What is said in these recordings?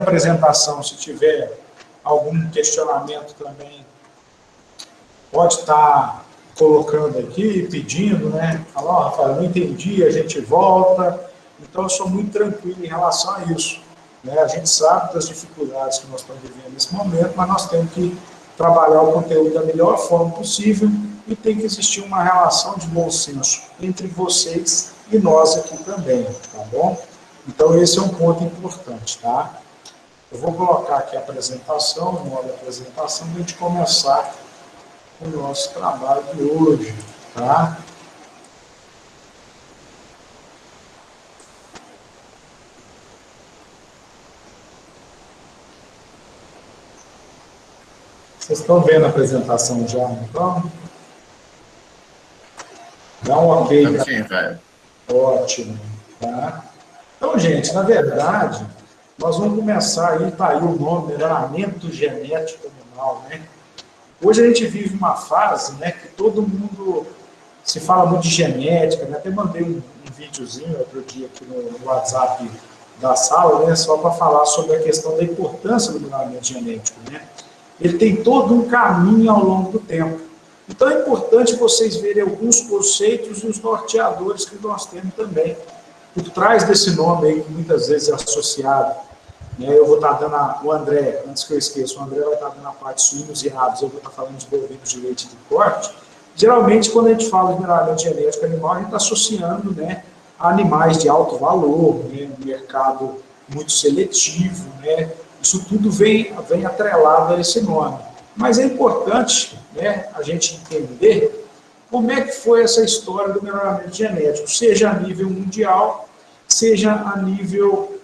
apresentação, se tiver algum questionamento também, pode estar colocando aqui, pedindo, né? Falar, ó, Rafael, não entendi, a gente volta. Então, eu sou muito tranquilo em relação a isso, né? A gente sabe das dificuldades que nós estamos vivendo nesse momento, mas nós temos que trabalhar o conteúdo da melhor forma possível e tem que existir uma relação de bom senso entre vocês e nós aqui também, tá bom? Então, esse é um ponto importante, tá? Eu vou colocar aqui a apresentação, o modo de apresentação, para a gente começar o nosso trabalho de hoje, tá? Vocês estão vendo a apresentação já, então? Dá um ok. Sim, velho. Ótimo, tá? Então, gente, na verdade, nós vamos começar aí, tá aí o nome, melhoramento genético animal, né? Hoje a gente vive uma fase, né, que todo mundo se fala muito de genética, né? Até mandei um videozinho outro dia aqui no WhatsApp da sala, né, só para falar sobre a questão da importância do melhoramento genético, né? Ele tem todo um caminho ao longo do tempo. Então é importante vocês verem alguns conceitos e os norteadores que nós temos também. Por trás desse nome aí, que muitas vezes é associado, né, eu vou estar dando o André, antes que eu esqueça, o André vai estar dando a parte de suínos e aves, eu vou estar falando de bovinos de leite de corte. Geralmente, quando a gente fala de melhoramento genético animal, a gente está associando, né, a animais de alto valor, né, um mercado muito seletivo, né, isso tudo vem atrelado a esse nome. Mas é importante, né, a gente entender como é que foi essa história do melhoramento genético, seja a nível mundial, seja a nível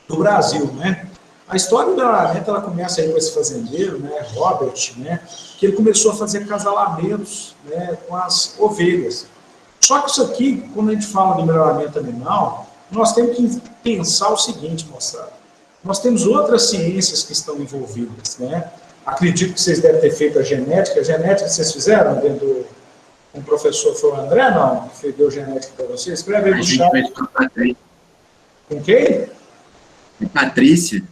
do Brasil, né? A história do melhoramento, ela começa aí com esse fazendeiro, né, Robert, né, que ele começou a fazer acasalamentos, né, com as ovelhas. Só que isso aqui, quando a gente fala de melhoramento animal, nós temos que pensar o seguinte, moçada. Nós temos outras ciências que estão envolvidas, né? Acredito que vocês devem ter feito a genética. A genética vocês fizeram dentro com o professor foi o André, não? Que deu genética para vocês? Escreve aí no chat. Com quem? Com Patrícia.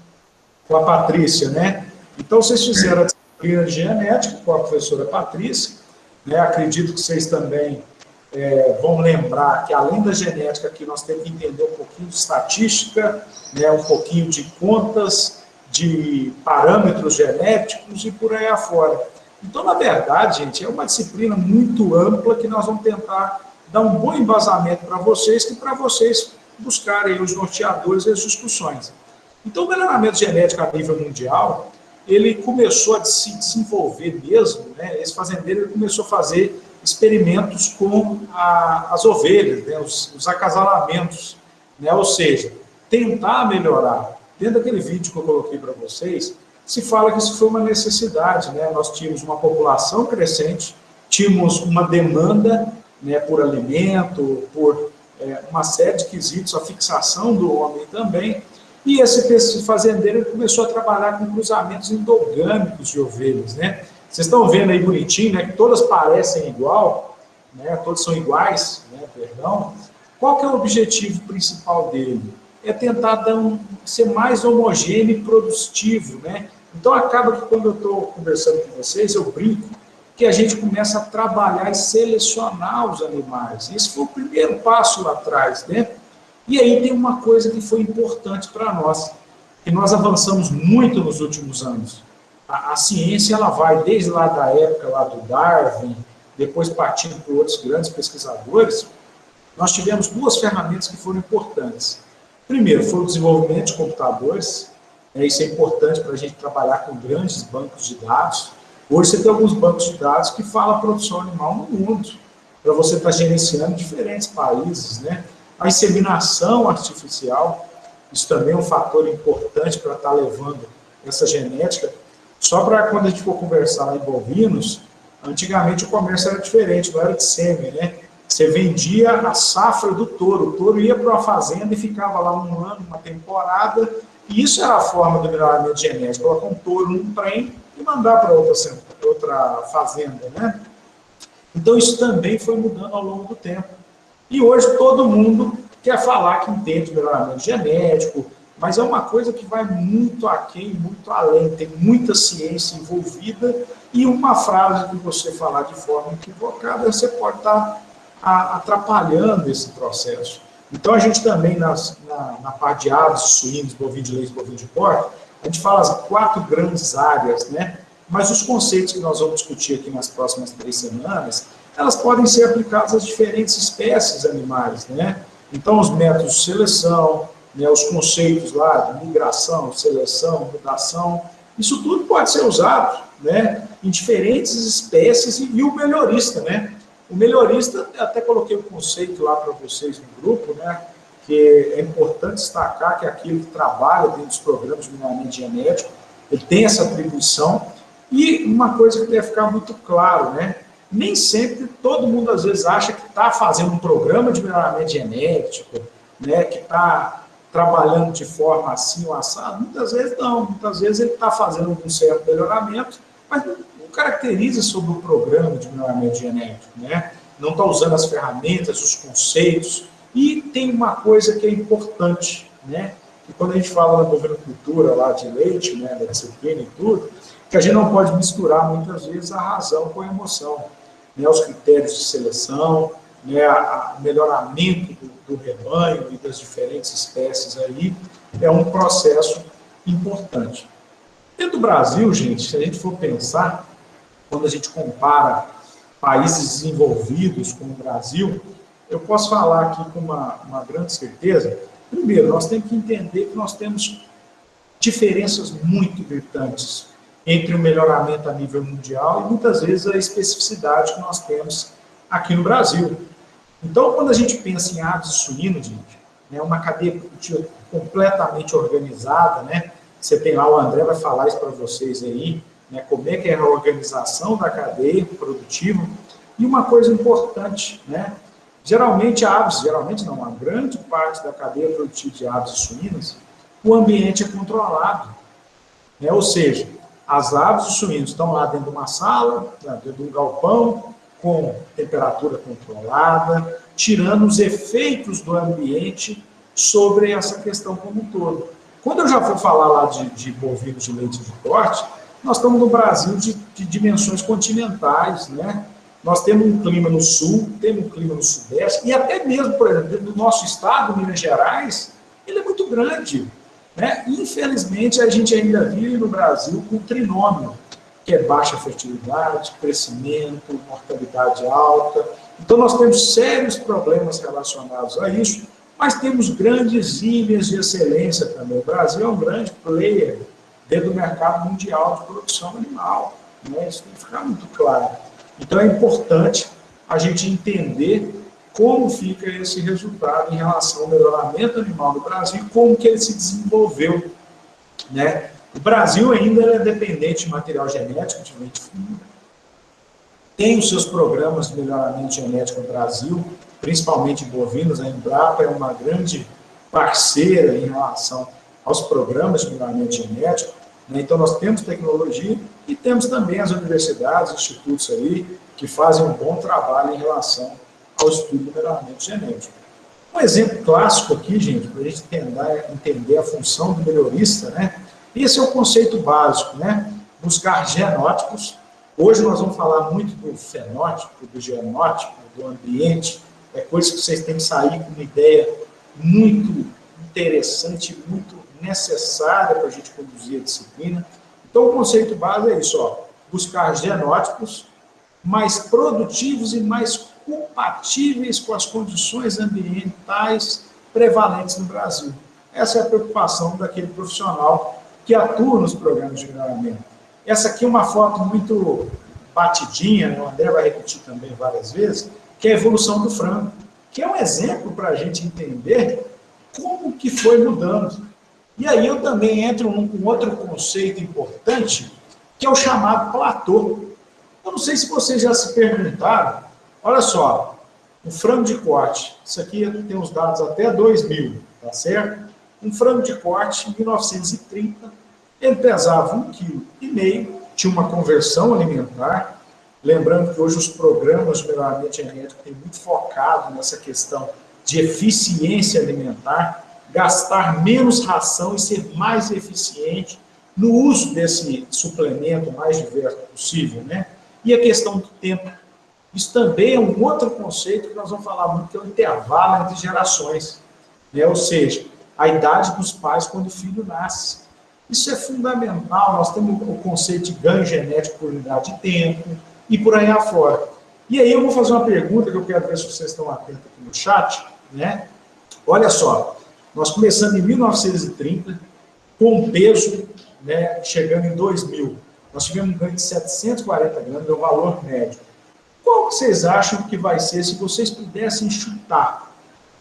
Com a Patrícia, né? Então, vocês fizeram a disciplina de genética com a professora Patrícia, né? Acredito que vocês também vão lembrar que, além da genética, aqui nós temos que entender um pouquinho de estatística, né? Um pouquinho de contas, de parâmetros genéticos e por aí afora. Então, na verdade, gente, é uma disciplina muito ampla que nós vamos tentar dar um bom embasamento para vocês, que para vocês buscarem os norteadores e as discussões. Então, o melhoramento genético a nível mundial, ele começou a se desenvolver mesmo, né? Esse fazendeiro ele começou a fazer experimentos com as ovelhas, né? Os acasalamentos, né? Ou seja, tentar melhorar. Dentro daquele vídeo que eu coloquei para vocês, se fala que isso foi uma necessidade, né? Nós tínhamos uma população crescente, tínhamos uma demanda, né, por alimento, por uma série de quesitos, a fixação do homem também, e esse fazendeiro ele começou a trabalhar com cruzamentos endogâmicos de ovelhas, né? Vocês estão vendo aí bonitinho, né, que todas parecem igual, né, todas são iguais, né, perdão. Qual que é o objetivo principal dele? É tentar ser mais homogêneo e produtivo, né? Então, acaba que quando eu estou conversando com vocês, eu brinco que a gente começa a trabalhar e selecionar os animais. Esse foi o primeiro passo lá atrás, né? E aí tem uma coisa que foi importante para nós, que nós avançamos muito nos últimos anos. A ciência, ela vai desde lá da época lá do Darwin, depois partindo por outros grandes pesquisadores, nós tivemos duas ferramentas que foram importantes. Primeiro, foi o desenvolvimento de computadores, isso é importante para a gente trabalhar com grandes bancos de dados. Hoje você tem alguns bancos de dados que falam a produção animal no mundo, para você estar gerenciando diferentes países, né? A inseminação artificial, isso também é um fator importante para estar levando essa genética. Só para quando a gente for conversar lá em bovinos, antigamente o comércio era diferente, não era de sêmen, né? Você vendia a safra do touro, o touro ia para uma fazenda e ficava lá um ano, uma temporada, e isso era a forma do melhoramento genético, colocar um touro num trem e mandar para outra fazenda, né? Então isso também foi mudando ao longo do tempo. E hoje todo mundo quer falar que entende melhoramento genético, mas é uma coisa que vai muito aquém, muito além, tem muita ciência envolvida, e uma frase que você falar de forma equivocada, você pode estar atrapalhando esse processo. Então, a gente também, na parte de aves, suínos, bovinos de leite, bovinos de corte, a gente fala as 4 grandes áreas, né? Mas os conceitos que nós vamos discutir aqui nas próximas 3 semanas, elas podem ser aplicadas às diferentes espécies animais, né? Então, os métodos de seleção, né, os conceitos lá de migração, seleção, mutação, isso tudo pode ser usado, né, em diferentes espécies, e o melhorista, né? O melhorista, até coloquei o conceito lá para vocês no grupo, né, que é importante destacar que aquele que trabalha dentro dos programas de melhoramento genético, ele tem essa atribuição, e uma coisa que deve ficar muito claro, né, nem sempre todo mundo às vezes acha que está fazendo um programa de melhoramento genético, né, que está trabalhando de forma assim ou assado. Muitas vezes não, muitas vezes ele está fazendo um certo melhoramento, mas não caracteriza sobre o programa de melhoramento genético, né? Não está usando as ferramentas, os conceitos. E tem uma coisa que é importante, né? Que quando a gente fala da bovinocultura lá de leite, né, da disciplina e tudo, que a gente não pode misturar muitas vezes a razão com a emoção, né? Os critérios de seleção, né, o melhoramento do rebanho e das diferentes espécies aí, é um processo importante. Dentro do Brasil, gente, se a gente for pensar, quando a gente compara países desenvolvidos com o Brasil, eu posso falar aqui com uma grande certeza. Primeiro, nós temos que entender que nós temos diferenças muito gritantes entre o melhoramento a nível mundial e muitas vezes a especificidade que nós temos aqui no Brasil. Então, quando a gente pensa em aves e suínos, gente, né, uma cadeia produtiva completamente organizada, né? Você tem lá, o André vai falar isso para vocês aí, né, como é que é a organização da cadeia produtiva. E uma coisa importante, né? Geralmente não, uma grande parte da cadeia produtiva de aves e suínos, o ambiente é controlado, né? Ou seja, as aves e os suínos estão lá dentro de uma sala, dentro de um galpão, com temperatura controlada, tirando os efeitos do ambiente sobre essa questão como um todo. Quando eu já for falar lá de bovinos de leite de corte, nós estamos no Brasil de dimensões continentais, né? Nós temos um clima no sul, temos um clima no sudeste, e até mesmo, por exemplo, dentro do nosso estado, Minas Gerais, ele é muito grande, né? Infelizmente, a gente ainda vive no Brasil com um trinômio, que é baixa fertilidade, crescimento, mortalidade alta. Então, nós temos sérios problemas relacionados a isso, mas temos grandes ilhas de excelência também. O Brasil é um grande player dentro do mercado mundial de produção animal, né? Isso tem que ficar muito claro. Então, é importante a gente entender como fica esse resultado em relação ao melhoramento animal no Brasil e como que ele se desenvolveu, né? O Brasil ainda é dependente de material genético de leite fino. Tem os seus programas de melhoramento genético no Brasil, principalmente bovinos. A Embrapa é uma grande parceira em relação aos programas de melhoramento genético, né? Então, nós temos tecnologia e temos também as universidades, institutos aí, que fazem um bom trabalho em relação ao estudo do melhoramento genético. Um exemplo clássico aqui, gente, para a gente entender a função do melhorista, né? Esse é o conceito básico, né? Buscar genótipos. Hoje nós vamos falar muito do fenótipo, do genótipo, do ambiente. É coisa que vocês têm que sair com uma ideia muito interessante, muito necessária para a gente conduzir a disciplina. Então, o conceito básico é isso, ó, buscar genótipos mais produtivos e mais compatíveis com as condições ambientais prevalentes no Brasil. Essa é a preocupação daquele profissional que atua nos programas de melhoramento. Essa aqui é uma foto muito batidinha, né? O André vai repetir também várias vezes, que é a evolução do frango, que é um exemplo para a gente entender como que foi mudando. E aí eu também entro num outro conceito importante, que é o chamado platô. Eu não sei se vocês já se perguntaram, olha só, um frango de corte, isso aqui tem os dados até 2000, tá certo? Um frango de corte, em 1930, ele pesava 1,5 kg, tinha uma conversão alimentar. Lembrando que hoje os programas de melhoramento genético têm muito focado nessa questão de eficiência alimentar, gastar menos ração e ser mais eficiente no uso desse suplemento mais diverso possível, né? E a questão do tempo. Isso também é um outro conceito que nós vamos falar muito, que é o intervalo entre gerações, né? Ou seja, a idade dos pais quando o filho nasce. Isso é fundamental, nós temos o conceito de ganho genético por unidade de tempo e por aí afora. E aí eu vou fazer uma pergunta que eu quero ver se vocês estão atentos aqui no chat, né? Olha só, nós começamos em 1930, com um peso, né, chegando em 2000. Nós tivemos um ganho de 740 gramas, é o valor médio. Qual que vocês acham que vai ser se vocês pudessem chutar?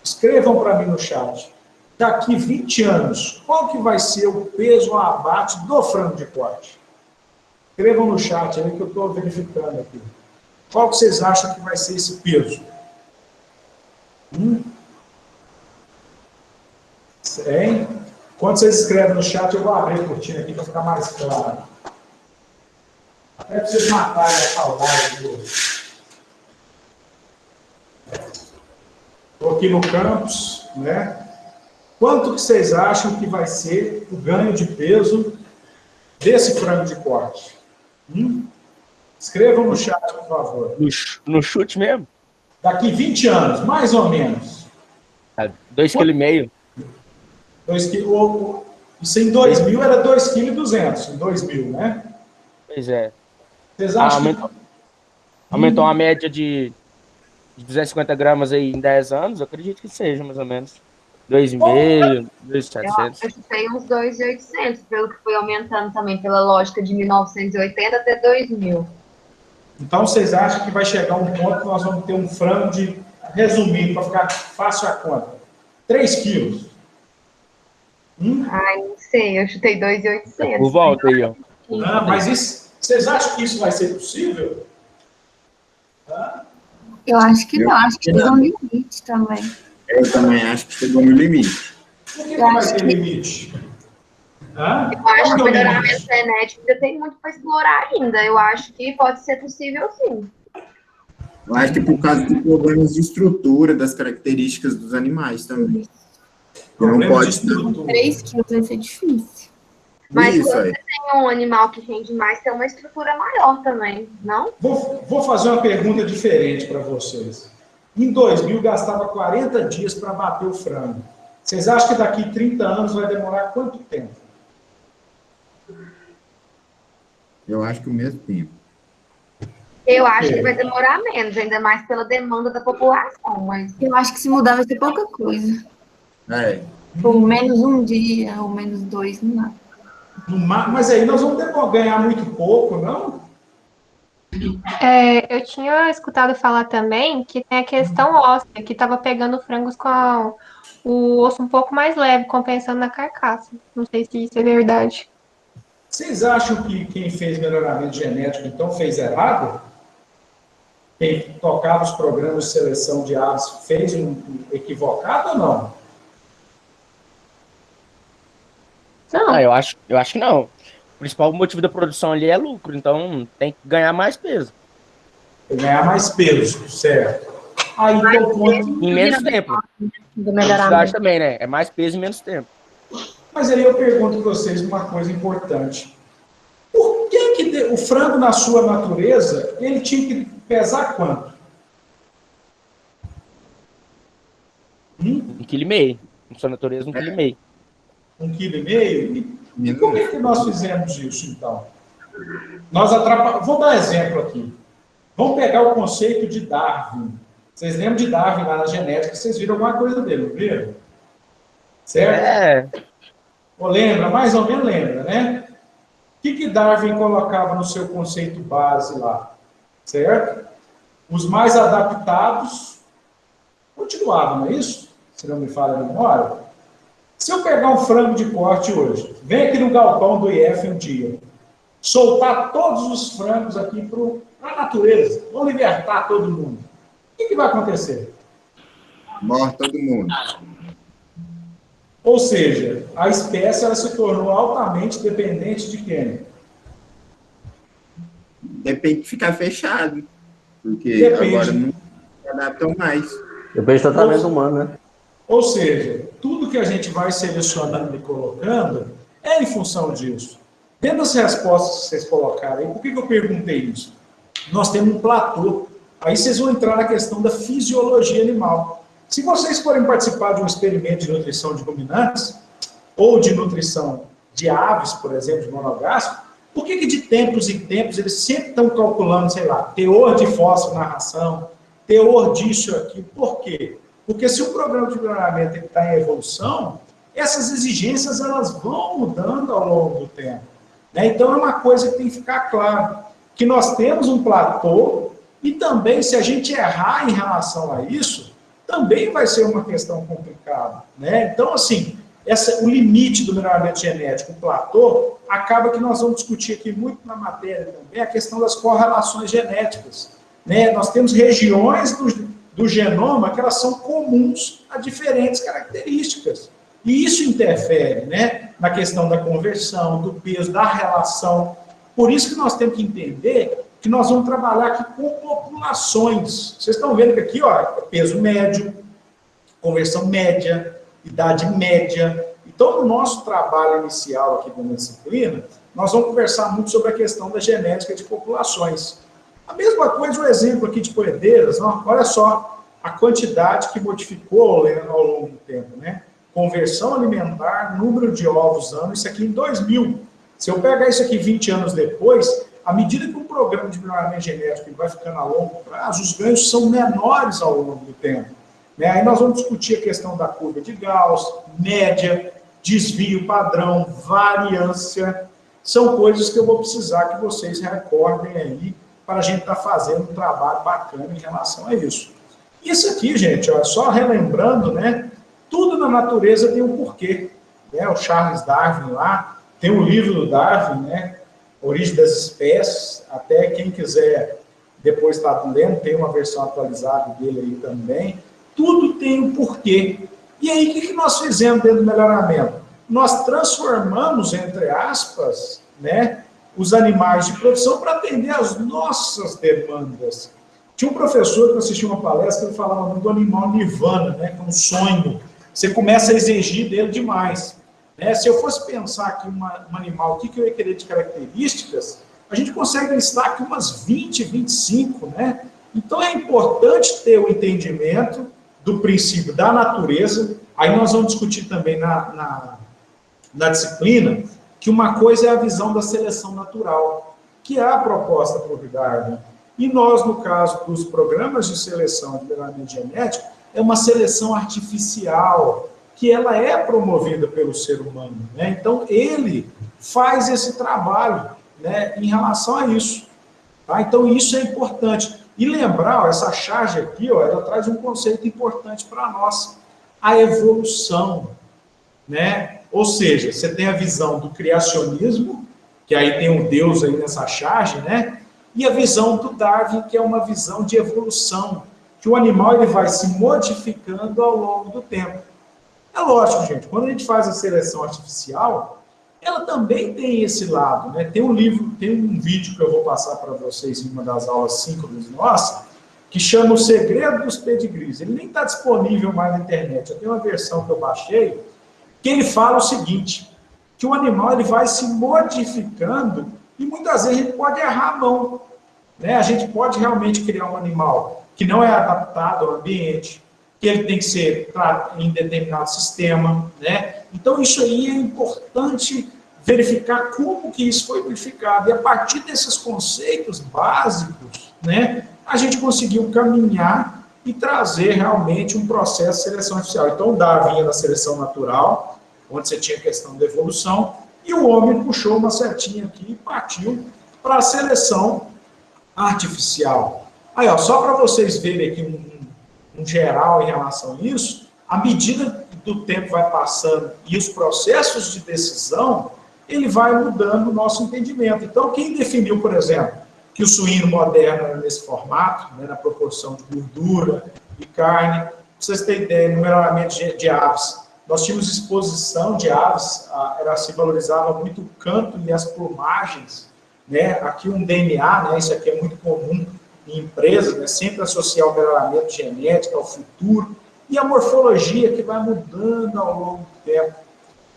Escrevam para mim no chat. Daqui 20 anos, qual que vai ser o peso a abate do frango de corte? Escrevam no chat aí que eu estou verificando aqui. Qual que vocês acham que vai ser esse peso? 100. Quando vocês escrevem no chat, eu vou abrir a cortina aqui para ficar mais claro. Até para vocês matarem a saudade do... Estou aqui no campus, né? Quanto que vocês acham que vai ser o ganho de peso desse frango de corte? Escrevam no chat, por favor. No chute mesmo? Daqui 20 anos, mais ou menos. 2,5 kg. 2 kg. Isso em 2000 era 2,2 kg, em 2000, né? Pois é. Vocês acham aumentou a média de 250 gramas aí em 10 anos? Eu acredito que seja, mais ou menos. 2,5, 2,700. Eu chutei uns 2.800, pelo que foi aumentando também, pela lógica de 1980 até 2000. Então, vocês acham que vai chegar um ponto que nós vamos ter um frango de, resumindo, para ficar fácil a conta, 3 quilos? Ai, não sei, eu chutei 2.800. Por volta aí, ó. Mas isso, vocês acham que isso vai ser possível? Eu acho que não, acho que chegou no limite também. Eu também acho que chegou no limite. Por que não vai ter limite? Eu acho que o melhoramento genético ainda tem muito para explorar ainda. Eu acho que pode ser possível, sim. Eu acho que por causa de problemas de estrutura, das características dos animais também. Não pode. 3 quilos vai ser difícil. Mas Isso quando aí. você tem um animal que rende mais, tem uma estrutura maior também, não? Vou fazer uma pergunta diferente para vocês. Em 2000, gastava 40 dias para bater o frango. Vocês acham que daqui 30 anos vai demorar quanto tempo? Eu acho que o mesmo tempo. Eu acho que vai demorar menos, ainda mais pela demanda da população, mas... Eu acho que se mudar vai ser pouca coisa. Por menos um dia, ou menos 2, não dá. Mas aí nós vamos ter que ganhar muito pouco, não? Eu tinha escutado falar também que tem a questão óssea, que estava pegando frangos com o osso um pouco mais leve, compensando na carcaça. Não sei se isso é verdade. Vocês acham que quem fez melhoramento genético, então, fez errado? Quem tocava os programas de seleção de aves fez um equivocado ou não? Não, Eu acho que não. O principal motivo da produção ali é lucro, então tem que ganhar mais peso. Ganhar mais peso, certo? Aí tem o ponto. Em menos tempo. Do Velocidade também, né? É mais peso em menos tempo. Mas aí eu pergunto para vocês uma coisa importante. Por que o frango, na sua natureza, ele tinha que pesar quanto? 1,5 kg. Na sua natureza, 1,5 kg. 1,5 kg? E como é que nós fizemos isso, então? Vou dar um exemplo aqui. Vamos pegar o conceito de Darwin. Vocês lembram de Darwin lá na genética? Vocês viram alguma coisa dele, não viram? Certo? Ou lembra? Mais ou menos lembra, né? O que Darwin colocava no seu conceito base lá? Certo? Os mais adaptados continuavam, não é isso? Se não me falha a memória. Se eu pegar um frango de corte hoje, vem aqui no galpão do IF um dia, soltar todos os frangos aqui para a natureza, vou libertar todo mundo. O que vai acontecer? Morre todo mundo. Ou seja, a espécie ela se tornou altamente dependente de quem? Depende de ficar fechado. Porque Depende. Agora não se adaptam mais. Depende do tratamento humano, né? Ou seja, tudo que a gente vai selecionando e colocando é em função disso. Dentro das respostas que vocês colocaram aí, por que eu perguntei isso? Nós temos um platô. Aí vocês vão entrar na questão da fisiologia animal. Se vocês forem participar de um experimento de nutrição de ruminantes, ou de nutrição de aves, por exemplo, de monogástrico, por que de tempos em tempos eles sempre estão calculando, sei lá, teor de fósforo na ração, teor disso aqui? Por quê? Porque se o programa de melhoramento está em evolução, essas exigências elas vão mudando ao longo do tempo. Né? Então é uma coisa que tem que ficar claro, que nós temos um platô e também se a gente errar em relação a isso, também vai ser uma questão complicada. Né? Então, assim, o limite do melhoramento genético, o platô, acaba que nós vamos discutir aqui muito na matéria também, a questão das correlações genéticas. Né? Nós temos regiões do genoma que elas são comuns a diferentes características. E isso interfere, né, na questão da conversão, do peso, da relação. Por isso que nós temos que entender que nós vamos trabalhar aqui com populações. Vocês estão vendo que aqui, ó, peso médio, conversão média, idade média. Então, no nosso trabalho inicial aqui da disciplina, nós vamos conversar muito sobre a questão da genética de populações. A mesma coisa, o exemplo aqui de poedeiras, olha só a quantidade que modificou ao longo do tempo, né? Conversão alimentar, número de ovos ano, isso aqui em 2000. Se eu pegar isso aqui 20 anos depois, à medida que o programa de melhoramento genético vai ficando a longo prazo, os ganhos são menores ao longo do tempo. Né? Aí nós vamos discutir a questão da curva de Gauss, média, desvio padrão, variância. São coisas que eu vou precisar que vocês recordem aí para a gente estar fazendo um trabalho bacana em relação a isso. Isso aqui, gente, ó, só relembrando, né? Tudo na natureza tem um porquê. Né? O Charles Darwin lá, tem um livro do Darwin, né? Origem das Espécies, até quem quiser depois estar lendo, tem uma versão atualizada dele aí também. Tudo tem um porquê. E aí, o que nós fizemos dentro do melhoramento? Nós transformamos, entre aspas, né, os animais de produção para atender às nossas demandas. Tinha um professor que eu assisti uma palestra, ele falava muito do animal nirvana, né, que é um sonho. Você começa a exigir dele demais. Né? Se eu fosse pensar aqui um animal, o que eu ia querer de características, a gente consegue listar aqui umas 20, 25, né? Então é importante ter o entendimento do princípio da natureza. Aí nós vamos discutir também na disciplina que uma coisa é a visão da seleção natural, que é a proposta por Darwin. E nós, no caso dos programas de seleção de melhoramento genético, é uma seleção artificial, que ela é promovida pelo ser humano. Né? Então, ele faz esse trabalho, né, em relação a isso. Tá? Então, isso é importante. E lembrar, ó, essa charge aqui, ó, ela traz um conceito importante para nós, a evolução. Né? Ou seja, você tem a visão do criacionismo, que aí tem um Deus aí nessa charge, né? E a visão do Darwin, que é uma visão de evolução, que o animal ele vai se modificando ao longo do tempo. É lógico, gente, quando a gente faz a seleção artificial, ela também tem esse lado, né? Tem um livro, tem um vídeo que eu vou passar para vocês em uma das aulas síncronas nossa, que chama O Segredo dos Pedigrees. Ele nem está disponível mais na internet. Eu tenho uma versão que eu baixei, que ele fala o seguinte, que o animal ele vai se modificando e muitas vezes a gente pode errar a mão. Né? A gente pode realmente criar um animal que não é adaptado ao ambiente, que ele tem que ser em determinado sistema. Né? Então, isso aí é importante verificar como que isso foi modificado. E a partir desses conceitos básicos, né, a gente conseguiu caminhar e trazer realmente um processo de seleção artificial. Então, o Darwin vinha da seleção natural, onde você tinha a questão da evolução, e o homem puxou uma setinha aqui e partiu para a seleção artificial. Aí, ó, só para vocês verem aqui um geral em relação a isso, à medida que o tempo vai passando e os processos de decisão, ele vai mudando o nosso entendimento. Então, quem definiu, por exemplo, que o suíno moderno era nesse formato, né, na proporção de gordura e carne, para vocês terem ideia, no melhoramento de aves, nós tínhamos exposição de aves, se valorizava muito o canto e as plumagens, né? Aqui um DNA, né? Isso aqui é muito comum em empresas, né? Sempre associar o melhoramento genético ao futuro. e a morfologia que vai mudando ao longo do tempo.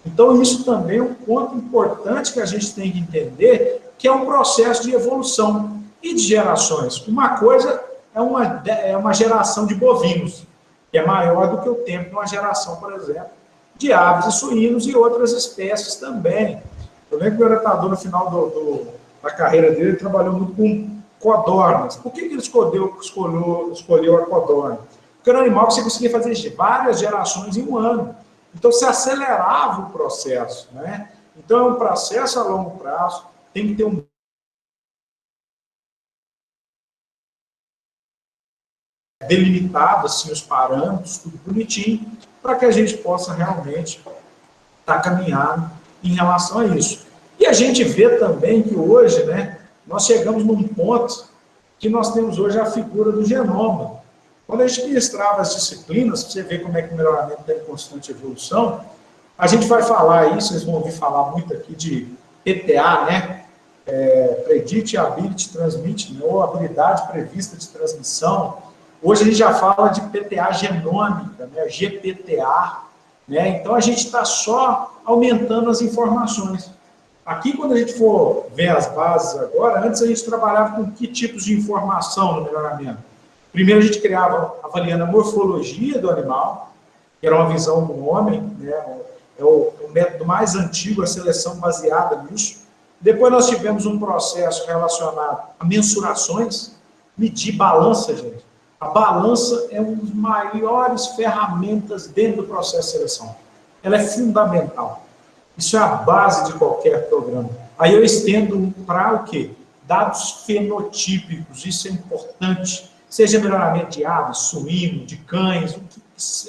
Então, isso também é um ponto importante que a gente tem que entender, que é um processo de evolução e de gerações. Uma coisa é uma geração de bovinos, que é maior do que o tempo de uma geração, por exemplo, de aves e suínos e outras espécies também. Eu lembro que o orientador, no final da carreira dele, ele trabalhou muito com codornas. Por que ele escolheu a codorna? Porque era um animal que você conseguia fazer várias gerações em um ano. Então, se acelerava o processo, né? Então, é um processo a longo prazo, tem que ter um delimitado, assim, os parâmetros, tudo bonitinho, para que a gente possa realmente estar caminhando em relação a isso. E a gente vê também que hoje, né, nós chegamos num ponto que nós temos hoje a figura do genoma. Quando a gente ministrava as disciplinas, você vê como é que o melhoramento está em constante evolução, a gente vai falar aí, vocês vão ouvir falar muito aqui de PTA, né? Predict, Ability, Transmit, né? Ou habilidade prevista de transmissão. Hoje a gente já fala de PTA genômica, né? GPTA, né? Então a gente está só aumentando as informações. Aqui, quando a gente for ver as bases agora, antes a gente trabalhava com que tipos de informação no melhoramento? Primeiro, a gente criava, avaliando a morfologia do animal, que era uma visão do homem, né? É o método mais antigo, a seleção baseada nisso. Depois, nós tivemos um processo relacionado a mensurações, medir balança, gente. A balança é uma das maiores ferramentas dentro do processo de seleção. Ela é fundamental. Isso é a base de qualquer programa. Aí eu estendo para o quê? Dados fenotípicos, isso é importante. Seja melhoramento de aves, suíno, de cães,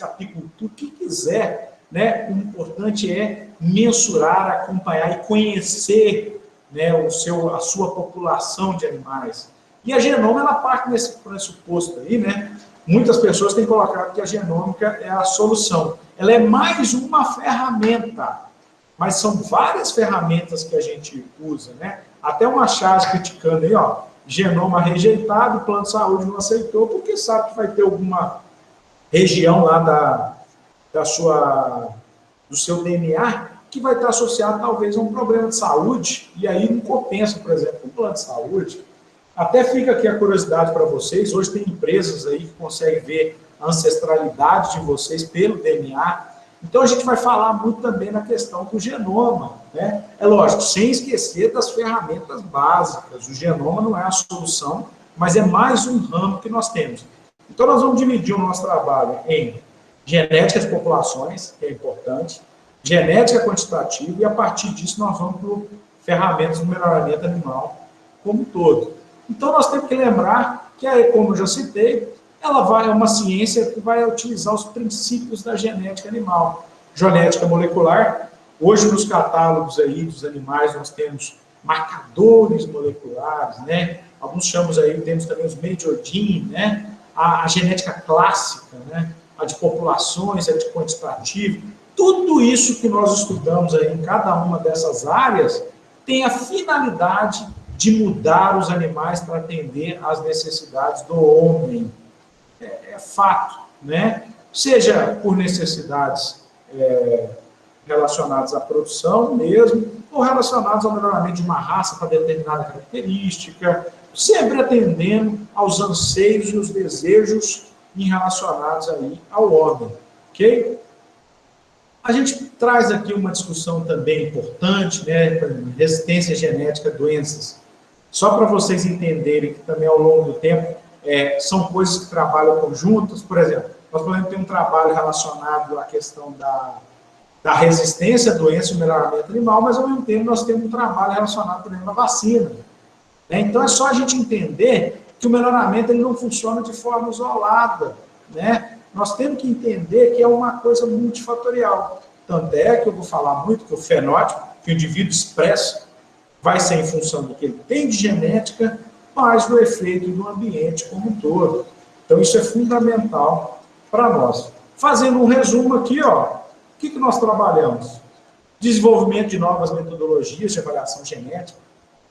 apicultura, o que quiser, né? O importante é mensurar, acompanhar e conhecer, né, a sua população de animais. E a genoma, ela parte nesse pressuposto aí, né? Muitas pessoas têm colocado que a genômica é a solução. Ela é mais uma ferramenta, mas são várias ferramentas que a gente usa, né? Até uma charge criticando aí, ó, genoma rejeitado, o plano de saúde não aceitou, porque sabe que vai ter alguma região lá do seu DNA que vai estar associado talvez a um problema de saúde, e aí não compensa, por exemplo, o plano de saúde. Até fica aqui a curiosidade para vocês, hoje tem empresas aí que conseguem ver a ancestralidade de vocês pelo DNA. Então, a gente vai falar muito também na questão do genoma, né? É lógico, sem esquecer das ferramentas básicas. O genoma não é a solução, mas é mais um ramo que nós temos. Então, nós vamos dividir o nosso trabalho em genética de populações, que é importante, genética quantitativa, e a partir disso nós vamos para ferramentas de melhoramento animal como um todo. Então, nós temos que lembrar que, como eu já citei, é uma ciência que vai utilizar os princípios da genética animal. Genética molecular, hoje nos catálogos aí dos animais nós temos marcadores moleculares, né? Alguns chamamos aí, temos também os major gene, né? A genética clássica, né? A de populações, a de quantitativo. Tudo isso que nós estudamos aí em cada uma dessas áreas tem a finalidade de mudar os animais para atender às necessidades do homem. É fato, né? Seja por necessidades relacionadas à produção mesmo, ou relacionadas ao melhoramento de uma raça para determinada característica, sempre atendendo aos anseios e os desejos relacionados aí ao homem, ok? A gente traz aqui uma discussão também importante, né? Resistência genética a doenças. Só para vocês entenderem que também ao longo do tempo são coisas que trabalham conjuntas. Por exemplo, nós podemos ter um trabalho relacionado à questão da resistência à doença e o melhoramento animal, mas ao mesmo tempo nós temos um trabalho relacionado, por exemplo, à vacina. Né? Então é só a gente entender que o melhoramento ele não funciona de forma isolada. Né? Nós temos que entender que é uma coisa multifatorial. Tanto é que eu vou falar muito que o fenótipo que o indivíduo expressa vai ser em função do que ele tem de genética, mas do efeito do ambiente como um todo. Então, isso é fundamental para nós. Fazendo um resumo aqui, ó, o que nós trabalhamos? Desenvolvimento de novas metodologias de avaliação genética.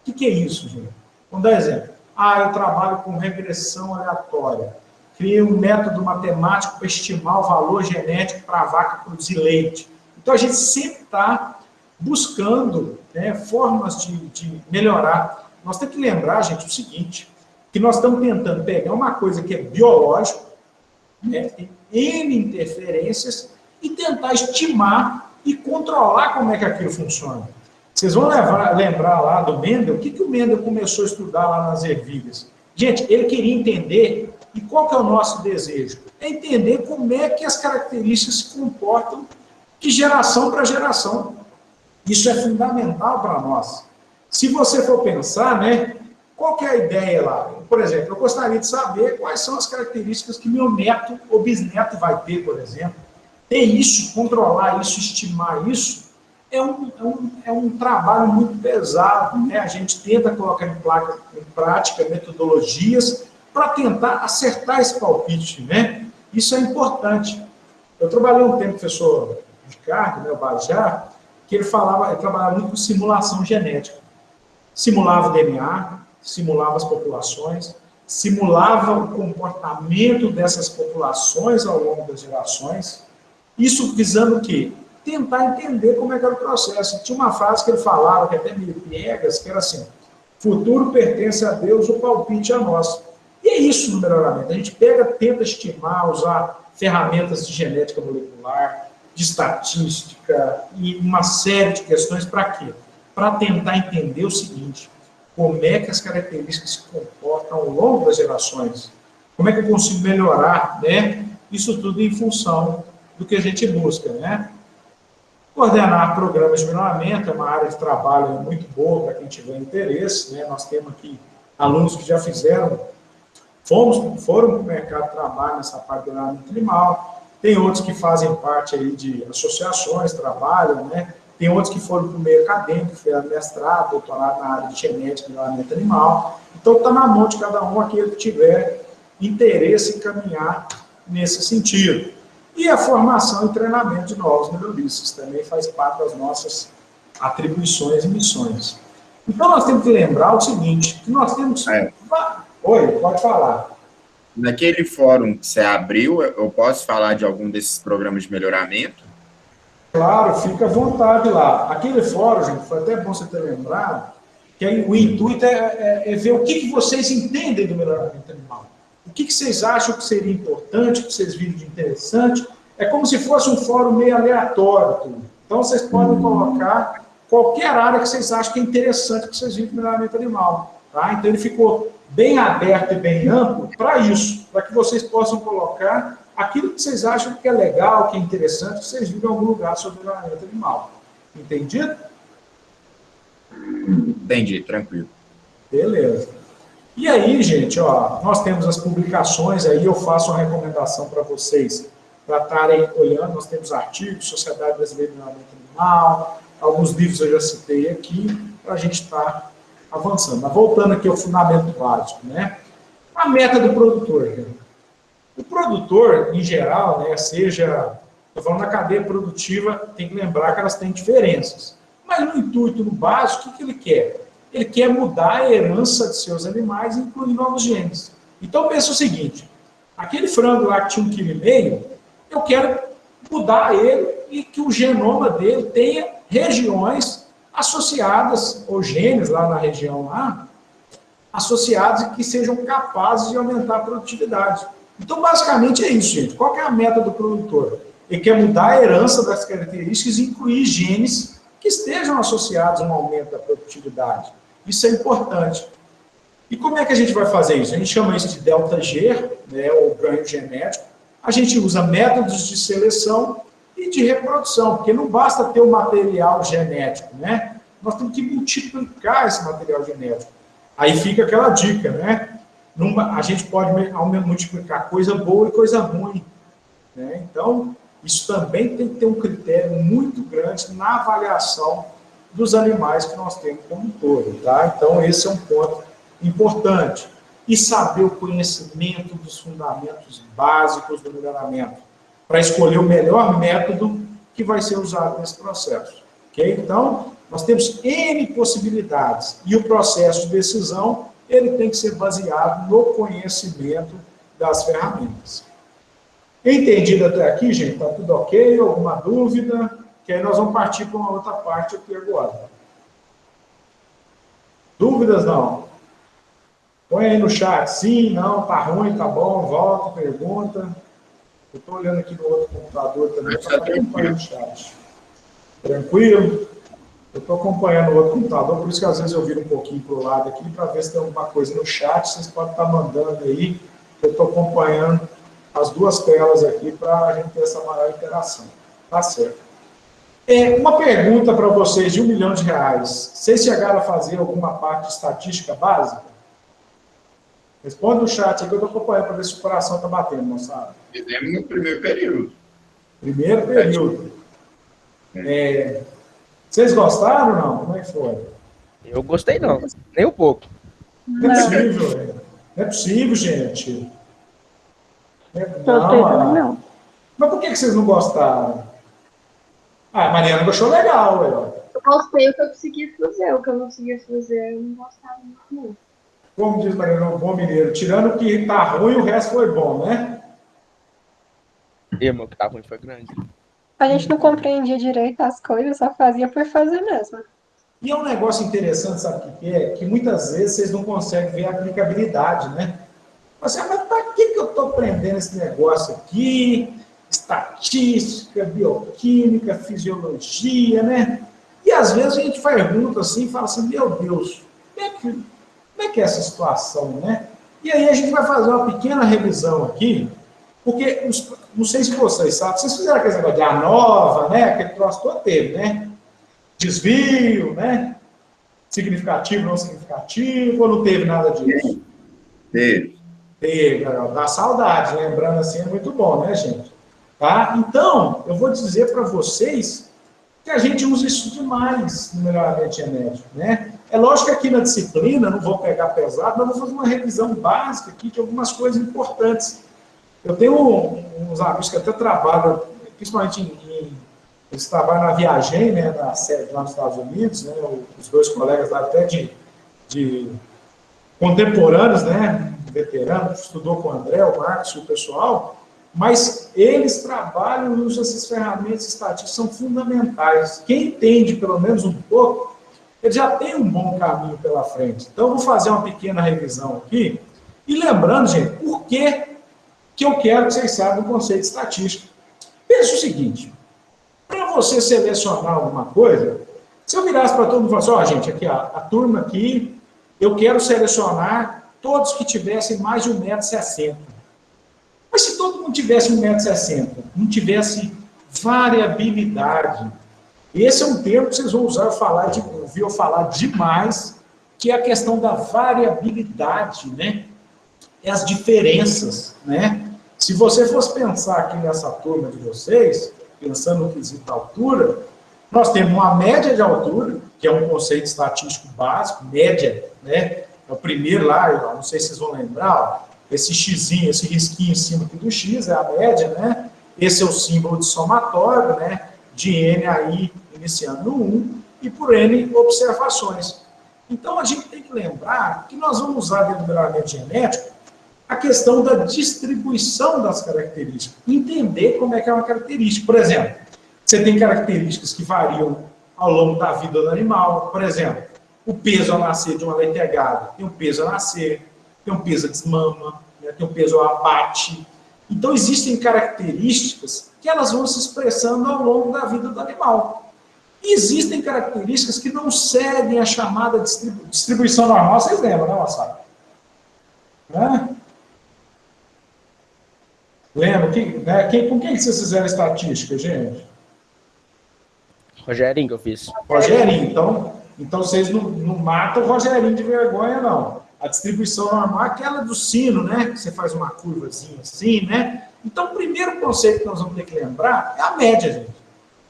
O que é isso, gente? Vamos dar exemplo. Eu trabalho com regressão aleatória. criei um método matemático para estimar o valor genético para a vaca produzir leite. Então, a gente sempre está buscando, né, formas de melhorar. Nós temos que lembrar, gente, o seguinte, que nós estamos tentando pegar uma coisa que é biológica, né, tem N interferências, e tentar estimar e controlar como é que aquilo funciona. Vocês vão lembrar lá do Mendel, o que o Mendel começou a estudar lá nas ervilhas? Gente, ele queria entender, e qual que é o nosso desejo? É entender como é que as características se comportam de geração para geração. Isso é fundamental para nós. Se você for pensar, né, qual que é a ideia lá? Por exemplo, eu gostaria de saber quais são as características que meu neto ou bisneto vai ter, por exemplo. Ter isso, controlar isso, estimar isso, é um trabalho muito pesado, né? A gente tenta colocar em prática metodologias para tentar acertar esse palpite, né? Isso é importante. Eu trabalhei um tempo com o professor Ricardo, né, o Bajá, que ele trabalhava muito com simulação genética. Simulava o DNA, simulava as populações, simulava o comportamento dessas populações ao longo das gerações, isso visando o quê? Tentar entender como é que era o processo. Tinha uma frase que ele falava, que até meio piegas, que era assim, futuro pertence a Deus, o palpite a nós. E é isso no melhoramento. A gente tenta estimar, usar ferramentas de genética molecular, de estatística e uma série de questões para quê? Para tentar entender o seguinte, como é que as características se comportam ao longo das gerações, como é que eu consigo melhorar, né? Isso tudo em função do que a gente busca, né? Coordenar programas de melhoramento é uma área de trabalho muito boa para quem tiver interesse, né? Nós temos aqui alunos que já fizeram, foram para o mercado de trabalho nessa parte do melhoramento animal, tem outros que fazem parte aí de associações, trabalham, né? Tem outros que foram para o meio acadêmico, fizeram mestrado, doutorado na área de genética e melhoramento animal. Então, está na mão de cada um aquele que tiver interesse em caminhar nesse sentido. E a formação e treinamento de novos melhoristas também faz parte das nossas atribuições e missões. Então, nós temos que lembrar o seguinte, que nós temos... Oi, pode falar. Naquele fórum que você abriu, eu posso falar de algum desses programas de melhoramento? Claro, fica à vontade lá. Aquele fórum, gente, foi até bom você ter lembrado, que aí, o intuito é ver o que vocês entendem do melhoramento animal. O que vocês acham que seria importante, que vocês viram de interessante. É como se fosse um fórum meio aleatório. Tudo. Então, vocês podem colocar qualquer área que vocês acham que é interessante que vocês viram do melhoramento animal. Tá? Então, ele ficou bem aberto e bem amplo para isso, para que vocês possam colocar aquilo que vocês acham que é legal, que é interessante, que vocês viram em algum lugar sobre o melhoramento animal. Entendido? Entendi, tranquilo. Beleza. E aí, gente, ó, nós temos as publicações, aí eu faço uma recomendação para vocês, para estarem olhando, nós temos artigos, Sociedade Brasileira de Melhoramento Animal, alguns livros eu já citei aqui, para a gente estar avançando. Mas voltando aqui ao fundamento básico, né? A meta do produtor, gente. O produtor, em geral, né, seja, estou falando da cadeia produtiva, tem que lembrar que elas têm diferenças. Mas no intuito, no básico, o que ele quer? Ele quer mudar a herança de seus animais e incluir novos genes. Então, pensa o seguinte, aquele frango lá que tinha 1,5 kg, eu quero mudar ele e que o genoma dele tenha regiões associadas, ou genes lá na região lá, associados e que sejam capazes de aumentar a produtividade. Então, basicamente é isso, gente. Qual que é a meta do produtor? Ele quer mudar a herança das características e incluir genes que estejam associados a um aumento da produtividade. Isso é importante. E como é que a gente vai fazer isso? A gente chama isso de delta G, né, ou ganho genético. A gente usa métodos de seleção e de reprodução, porque não basta ter o material genético, né? Nós temos que multiplicar esse material genético. Aí fica aquela dica, né? A gente pode multiplicar coisa boa e coisa ruim, né? Então, isso também tem que ter um critério muito grande na avaliação dos animais que nós temos como todo, tá? Então, esse é um ponto importante. E saber o conhecimento dos fundamentos básicos do melhoramento, para escolher o melhor método que vai ser usado nesse processo. Ok? Então, nós temos N possibilidades, e o processo de decisão ele tem que ser baseado no conhecimento das ferramentas. Entendido até aqui, gente? Está tudo ok? Alguma dúvida? Que aí nós vamos partir para uma outra parte aqui agora. Dúvidas, não? Põe aí no chat, sim, não, tá ruim, tá bom, volta, pergunta. Eu estou olhando aqui no outro computador também, para acompanhar no chat. Tranquilo? Eu estou acompanhando o outro computador, por isso que às vezes eu viro um pouquinho para o lado aqui, para ver se tem alguma coisa no chat, vocês podem estar mandando aí, eu estou acompanhando as duas telas aqui para a gente ter essa maior interação. Tá certo. Uma pergunta para vocês de R$1 milhão. Vocês chegaram a fazer alguma parte de estatística básica? Responde no chat aí que eu estou acompanhando para ver se o coração está batendo, moçada. Fizemos no primeiro período. Primeiro período. Vocês gostaram ou não? Como é que foi? Eu gostei não, nem um pouco. Não é possível, velho. Não é possível, gente. Não. Mas por que vocês não gostaram? Ah, a Mariana gostou legal, velho. Eu gostei o que eu consegui fazer, o que eu não conseguia fazer, eu não gostava muito, não. Como diz Mariana, um bom mineiro, tirando o que tá ruim, o resto foi bom, né? O que tá ruim foi grande. A gente não compreendia direito as coisas, só fazia por fazer mesmo. E é um negócio interessante, sabe o que é? Que muitas vezes vocês não conseguem ver a aplicabilidade, né? Você, mas para que eu estou aprendendo esse negócio aqui? Estatística, bioquímica, fisiologia, né? E às vezes a gente pergunta assim, fala assim, meu Deus, como é que é essa situação, né? E aí a gente vai fazer uma pequena revisão aqui, porque, não sei se vocês sabem, vocês fizeram aquele negócio de ANOVA, né? Aquele troço todo teve, né? Desvio, né? Significativo, não significativo, ou não teve nada disso? Teve. Teve, dá saudade, lembrando assim, é muito bom, né, gente? Tá? Então, eu vou dizer para vocês que a gente usa isso demais no melhoramento genético, né? É lógico que aqui na disciplina, não vou pegar pesado, mas vou fazer uma revisão básica aqui de algumas coisas importantes. Eu tenho uns amigos que até trabalham, principalmente eles trabalham na Viagem, né, na sede lá nos Estados Unidos, né, os dois colegas lá até de contemporâneos, né, veteranos, estudou com o André, o Marcos e o pessoal, mas eles trabalham e usam essas ferramentas estatísticas, são fundamentais. Quem entende pelo menos um pouco, ele já tem um bom caminho pela frente. Então, eu vou fazer uma pequena revisão aqui, e lembrando, gente, por que eu quero que vocês saibam o conceito de estatística. Pensa o seguinte, para você selecionar alguma coisa, se eu virasse para todo mundo e falasse, gente, aqui, a turma aqui, eu quero selecionar todos que tivessem mais de 1,60 m. Mas se todo mundo tivesse 1,60 m, não tivesse variabilidade, esse é um termo que vocês vão usar, ouvir eu falar demais, que é a questão da variabilidade, né? E as diferenças, né? Se você fosse pensar aqui nessa turma de vocês, pensando no quesito altura, nós temos uma média de altura, que é um conceito estatístico básico, média, né? É o primeiro lá, não sei se vocês vão lembrar, ó, esse xizinho, esse risquinho em cima aqui do x é a média, né? Esse é o símbolo de somatório, né? De n aí iniciando no 1 e por n observações. Então, a gente tem que lembrar que nós vamos usar dentro do melhoramento genético a questão da distribuição das características, entender como é que é uma característica. Por exemplo, você tem características que variam ao longo da vida do animal. Por exemplo, o peso ao nascer de uma leitegada, tem um peso a nascer, tem um peso a desmama, né, tem um peso ao abate. Então, existem características que elas vão se expressando ao longo da vida do animal. E existem características que não seguem a chamada distribuição normal. Vocês lembram, né, moçada? Né? Lembra? Com quem vocês fizeram estatística, gente? Rogerinho que eu fiz. Rogerinho. Então vocês não matam o Rogerinho de vergonha, não. A distribuição normal é aquela do sino, né? Que você faz uma curvazinha assim, né? Então, o primeiro conceito que nós vamos ter que lembrar é a média, gente.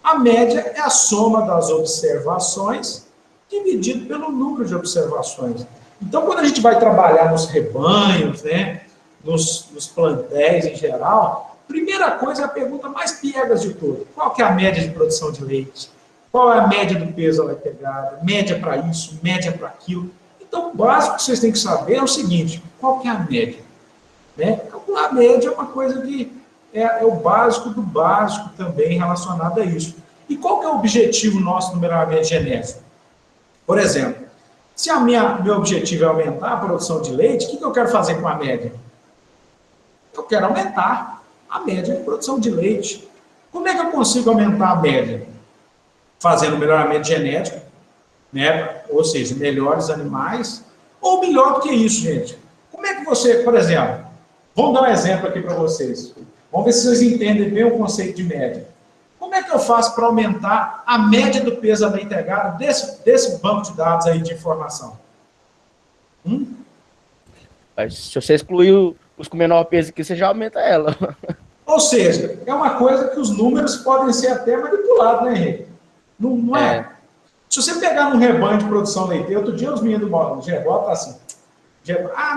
A média é a soma das observações dividido pelo número de observações. Então, quando a gente vai trabalhar nos rebanhos, né? Nos plantéis em geral, primeira coisa é a pergunta mais piegas de todas. Qual que é a média de produção de leite? Qual é a média do peso da leitegada? Média para isso, média para aquilo. Então, o básico que vocês têm que saber é o seguinte, qual que é a média? né? Calcular a média é uma coisa que é o básico do básico também relacionado a isso. E qual que é o objetivo nosso no melhoramento genético? Por exemplo, se meu objetivo é aumentar a produção de leite, o que eu quero fazer com a média? Eu quero aumentar a média de produção de leite. Como é que eu consigo aumentar a média? Fazendo melhoramento genético, né? Ou seja, melhores animais, ou melhor do que isso, gente. Como é que você, por exemplo, vamos dar um exemplo aqui para vocês. Vamos ver se vocês entendem bem o conceito de média. Como é que eu faço para aumentar a média do peso da integral desse banco de dados aí de informação? Se você excluir os com menor peso aqui, você já aumenta ela. Ou seja, é uma coisa que os números podem ser até manipulados, né, Henrique? Não é? Se você pegar num rebanho de produção leiteira, outro dia os meninos do Gebol tá assim,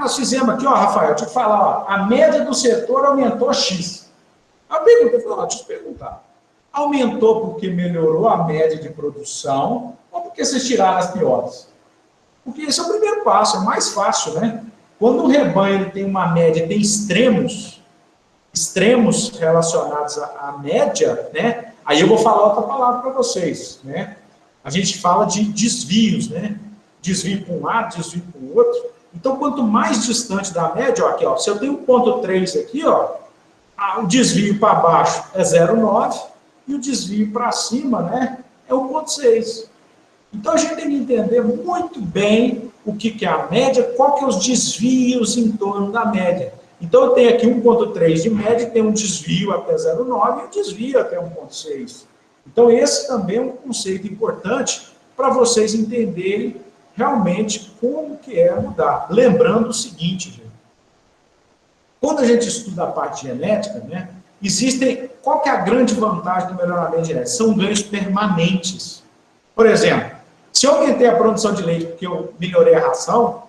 nós fizemos aqui, ó, Rafael, deixa eu te falar, ó, a média do setor aumentou X. A pergunta, eu falei, deixa eu te perguntar. Aumentou porque melhorou a média de produção ou porque vocês tiraram as piores? Porque esse é o primeiro passo, é mais fácil, né? Quando um rebanho ele tem uma média, tem extremos relacionados à média, né? Aí eu vou falar outra palavra para vocês, né? A gente fala de desvios, né? Desvio para um lado, desvio para o outro. Então, quanto mais distante da média, ó, aqui, ó, se eu tenho 1,3 aqui, ó, o desvio para baixo é 0,9 e o desvio para cima, né, é 1,6. Então, a gente tem que entender muito bem o que é a média, qual que é os desvios em torno da média. Então, eu tenho aqui 1,3 de média, tem um desvio até 0,9 e um desvio até 1,6. Então, esse também é um conceito importante para vocês entenderem realmente como que é mudar. Lembrando o seguinte, gente, quando a gente estuda a parte genética, né, qual que é a grande vantagem do melhoramento genético? São ganhos permanentes. Por exemplo, se eu aumentei a produção de leite porque eu melhorei a ração,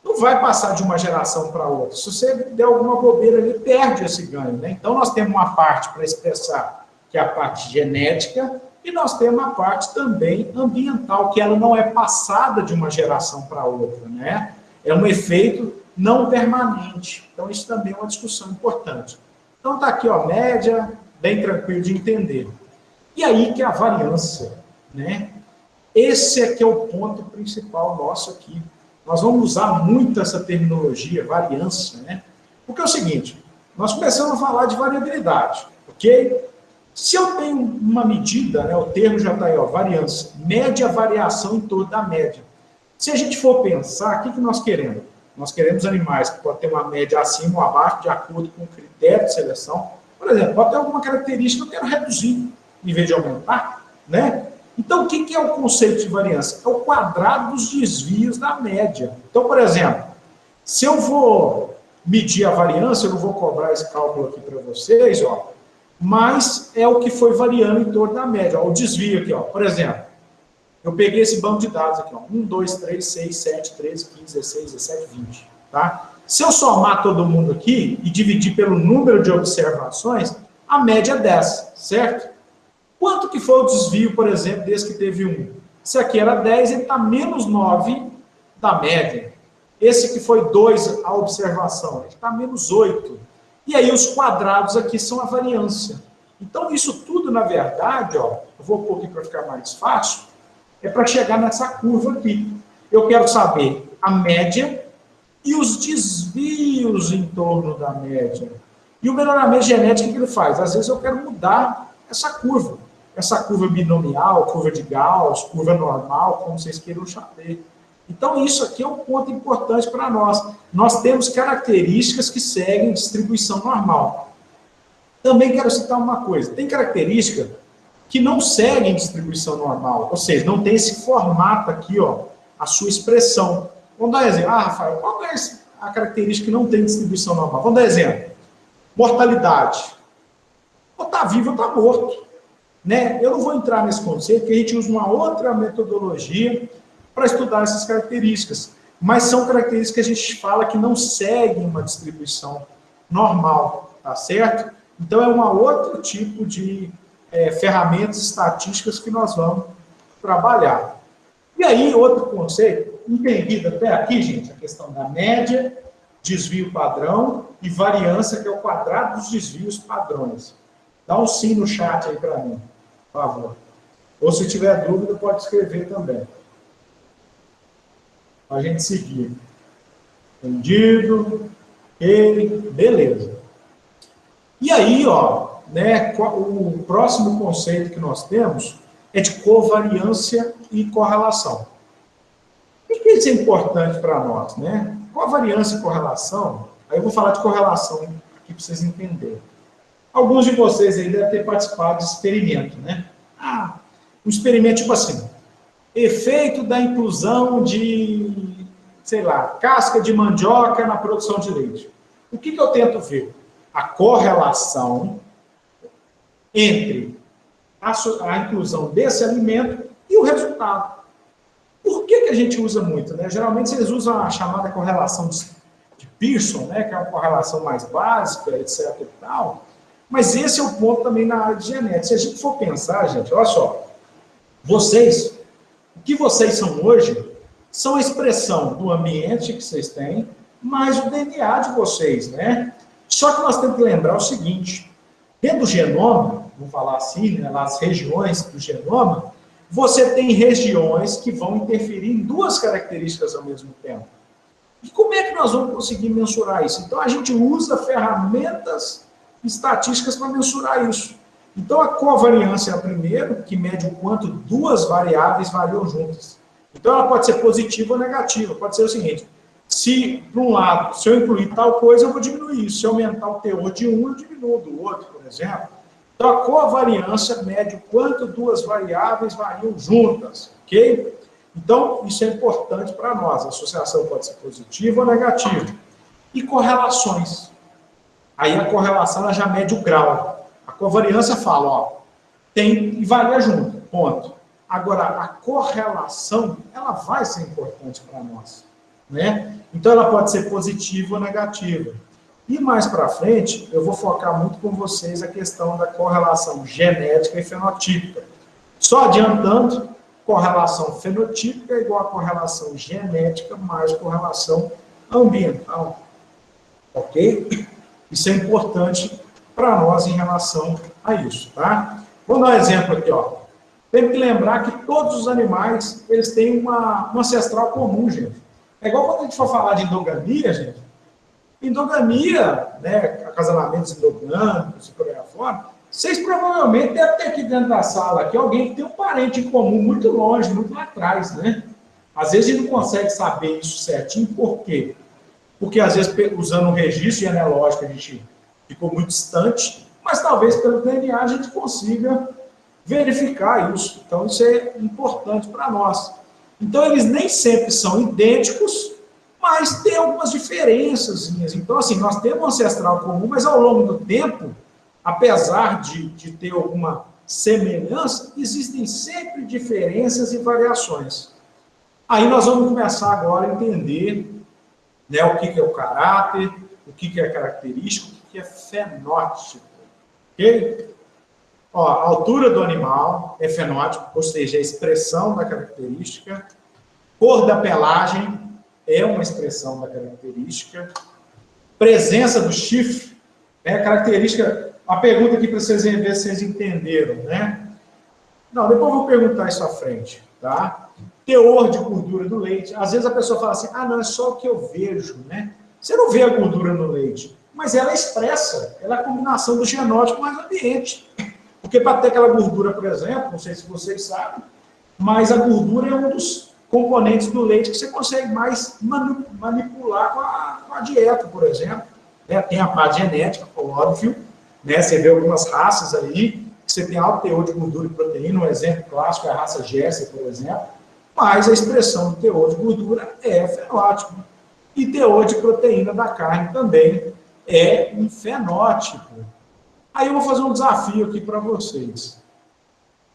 não vai passar de uma geração para outra. Se você der alguma bobeira ali, perde esse ganho, né? Então, nós temos uma parte para expressar, que é a parte genética, e nós temos a parte também ambiental, que ela não é passada de uma geração para outra, né? É um efeito não permanente. Então, isso também é uma discussão importante. Então, está aqui, ó, média, bem tranquilo de entender. E aí que é a variância, né? Esse aqui é o ponto principal nosso aqui. Nós vamos usar muito essa terminologia, variância, né? Porque é o seguinte, nós começamos a falar de variabilidade, ok? Se eu tenho uma medida, né, o termo já está aí, ó, variância, média variação em torno da média. Se a gente for pensar, o que nós queremos? Nós queremos animais que podem ter uma média acima ou abaixo, de acordo com o critério de seleção. Por exemplo, pode ter alguma característica que eu quero reduzir, em vez de aumentar, né? Então, o que é o conceito de variância? É o quadrado dos desvios da média. Então, por exemplo, se eu vou medir a variância, eu não vou cobrar esse cálculo aqui para vocês, ó, mas é o que foi variando em torno da média. Ó, o desvio aqui, ó. Por exemplo, eu peguei esse banco de dados aqui, ó, 1, 2, 3, 6, 7, 13, 15, 16, 17, 20. Tá? Se eu somar todo mundo aqui e dividir pelo número de observações, a média é 10, certo? Quanto que foi o desvio, por exemplo, desse que teve 1? Esse aqui era 10, ele está menos 9 da média. Esse que foi 2 a observação, ele está menos 8. E aí os quadrados aqui são a variância. Então isso tudo, na verdade, ó, eu vou pôr aqui para ficar mais fácil, é para chegar nessa curva aqui. Eu quero saber a média e os desvios em torno da média. E o melhoramento genético, o que ele faz? Às vezes eu quero mudar essa curva binomial, curva de Gauss, curva normal, como vocês queiram saber. Então, isso aqui é um ponto importante para nós. Nós temos características que seguem distribuição normal. Também quero citar uma coisa. Tem características que não seguem distribuição normal, ou seja, não tem esse formato aqui, ó, a sua expressão. Vamos dar um exemplo. Rafael, qual é a característica que não tem distribuição normal? Vamos dar um exemplo. Mortalidade. Ou está vivo ou está morto. Né? Eu não vou entrar nesse conceito, porque a gente usa uma outra metodologia para estudar essas características. Mas são características que a gente fala que não seguem uma distribuição normal, tá certo? Então, é um outro tipo de ferramentas estatísticas que nós vamos trabalhar. E aí, outro conceito, entendido até aqui, gente, a questão da média desvio padrão, e variância, que é o quadrado dos desvios padrões. Dá um sim no chat aí para mim, por favor. Ou se tiver dúvida, pode escrever também. Para a gente seguir. Entendido? Ok, beleza. E aí, ó, né, o próximo conceito que nós temos é de covariância e correlação. Por que isso é importante para nós, né? Covariância e correlação, aí eu vou falar de correlação aqui para vocês entenderem. Alguns de vocês aí devem ter participado de experimento, né? Um experimento tipo assim, efeito da inclusão de, sei lá, casca de mandioca na produção de leite. O que eu tento ver? A correlação entre a inclusão desse alimento e o resultado. Por que a gente usa muito, né? Geralmente vocês usam a chamada correlação de Pearson, né? Que é uma correlação mais básica, etc. e tal. Mas esse é o ponto também na área de genética. Se a gente for pensar, gente, olha só, vocês, o que vocês são hoje, são a expressão do ambiente que vocês têm, mais o DNA de vocês, né? Só que nós temos que lembrar o seguinte, dentro do genoma, vamos falar assim, né, nas regiões do genoma, você tem regiões que vão interferir em duas características ao mesmo tempo. E como é que nós vamos conseguir mensurar isso? Então, a gente usa ferramentas estatísticas para mensurar isso. Então, a covariância é a primeira, que mede o quanto duas variáveis variam juntas. Então, ela pode ser positiva ou negativa. Pode ser o seguinte, se, por um lado, se eu incluir tal coisa, eu vou diminuir isso. Se eu aumentar o teor de um, eu diminuo do outro, por exemplo. Então, a covariância mede o quanto duas variáveis variam juntas, ok? Então, isso é importante para nós. A associação pode ser positiva ou negativa. E correlações. Aí a correlação ela já mede o grau. A covariância fala, ó, tem e varia junto, ponto. Agora, a correlação, ela vai ser importante para nós, né? Então, ela pode ser positiva ou negativa. E mais para frente, eu vou focar muito com vocês a questão da correlação genética e fenotípica. Só adiantando, correlação fenotípica é igual a correlação genética mais correlação ambiental. Ok? Isso é importante para nós em relação a isso, tá? Vou dar um exemplo aqui, ó. Tem que lembrar que todos os animais, eles têm um ancestral comum, gente. É igual quando a gente for falar de endogamia, gente. Endogamia, né, acasalamentos endogâmicos e por aí afora, vocês provavelmente devem ter aqui dentro da sala aqui alguém que tem um parente em comum muito longe, muito lá atrás, né? Às vezes a gente não consegue saber isso certinho, por quê? Porque às vezes usando um registro genealógico a gente ficou muito distante, mas talvez pelo DNA a gente consiga verificar isso. Então isso é importante para nós. Então eles nem sempre são idênticos, mas tem algumas diferenças. Então, assim, nós temos um ancestral comum, mas ao longo do tempo, apesar de ter alguma semelhança, existem sempre diferenças e variações. Aí nós vamos começar agora a entender, né, o que é o caráter, o que é característico, o que é fenótipo. Ok? Ó, a altura do animal é fenótipo, ou seja, a expressão da característica. Cor da pelagem é uma expressão da característica. Presença do chifre é a característica. Uma pergunta aqui para vocês verem se vocês entenderam, né? Não, depois eu vou perguntar isso à frente, tá? Teor de gordura do leite. Às vezes a pessoa fala assim, não, é só o que eu vejo, né? Você não vê a gordura no leite, mas ela expressa, ela é a combinação do genótipo mais ambiente. Porque para ter aquela gordura, por exemplo, não sei se vocês sabem, mas a gordura é um dos componentes do leite que você consegue mais manipular com a dieta, por exemplo. Né? Tem a parte genética, óbvio, né? Você vê algumas raças aí, que você tem alto teor de gordura e proteína, um exemplo clássico é a raça Jersey, por exemplo, mas a expressão do teor de gordura é fenótipo. E teor de proteína da carne também é um fenótipo. Aí eu vou fazer um desafio aqui para vocês.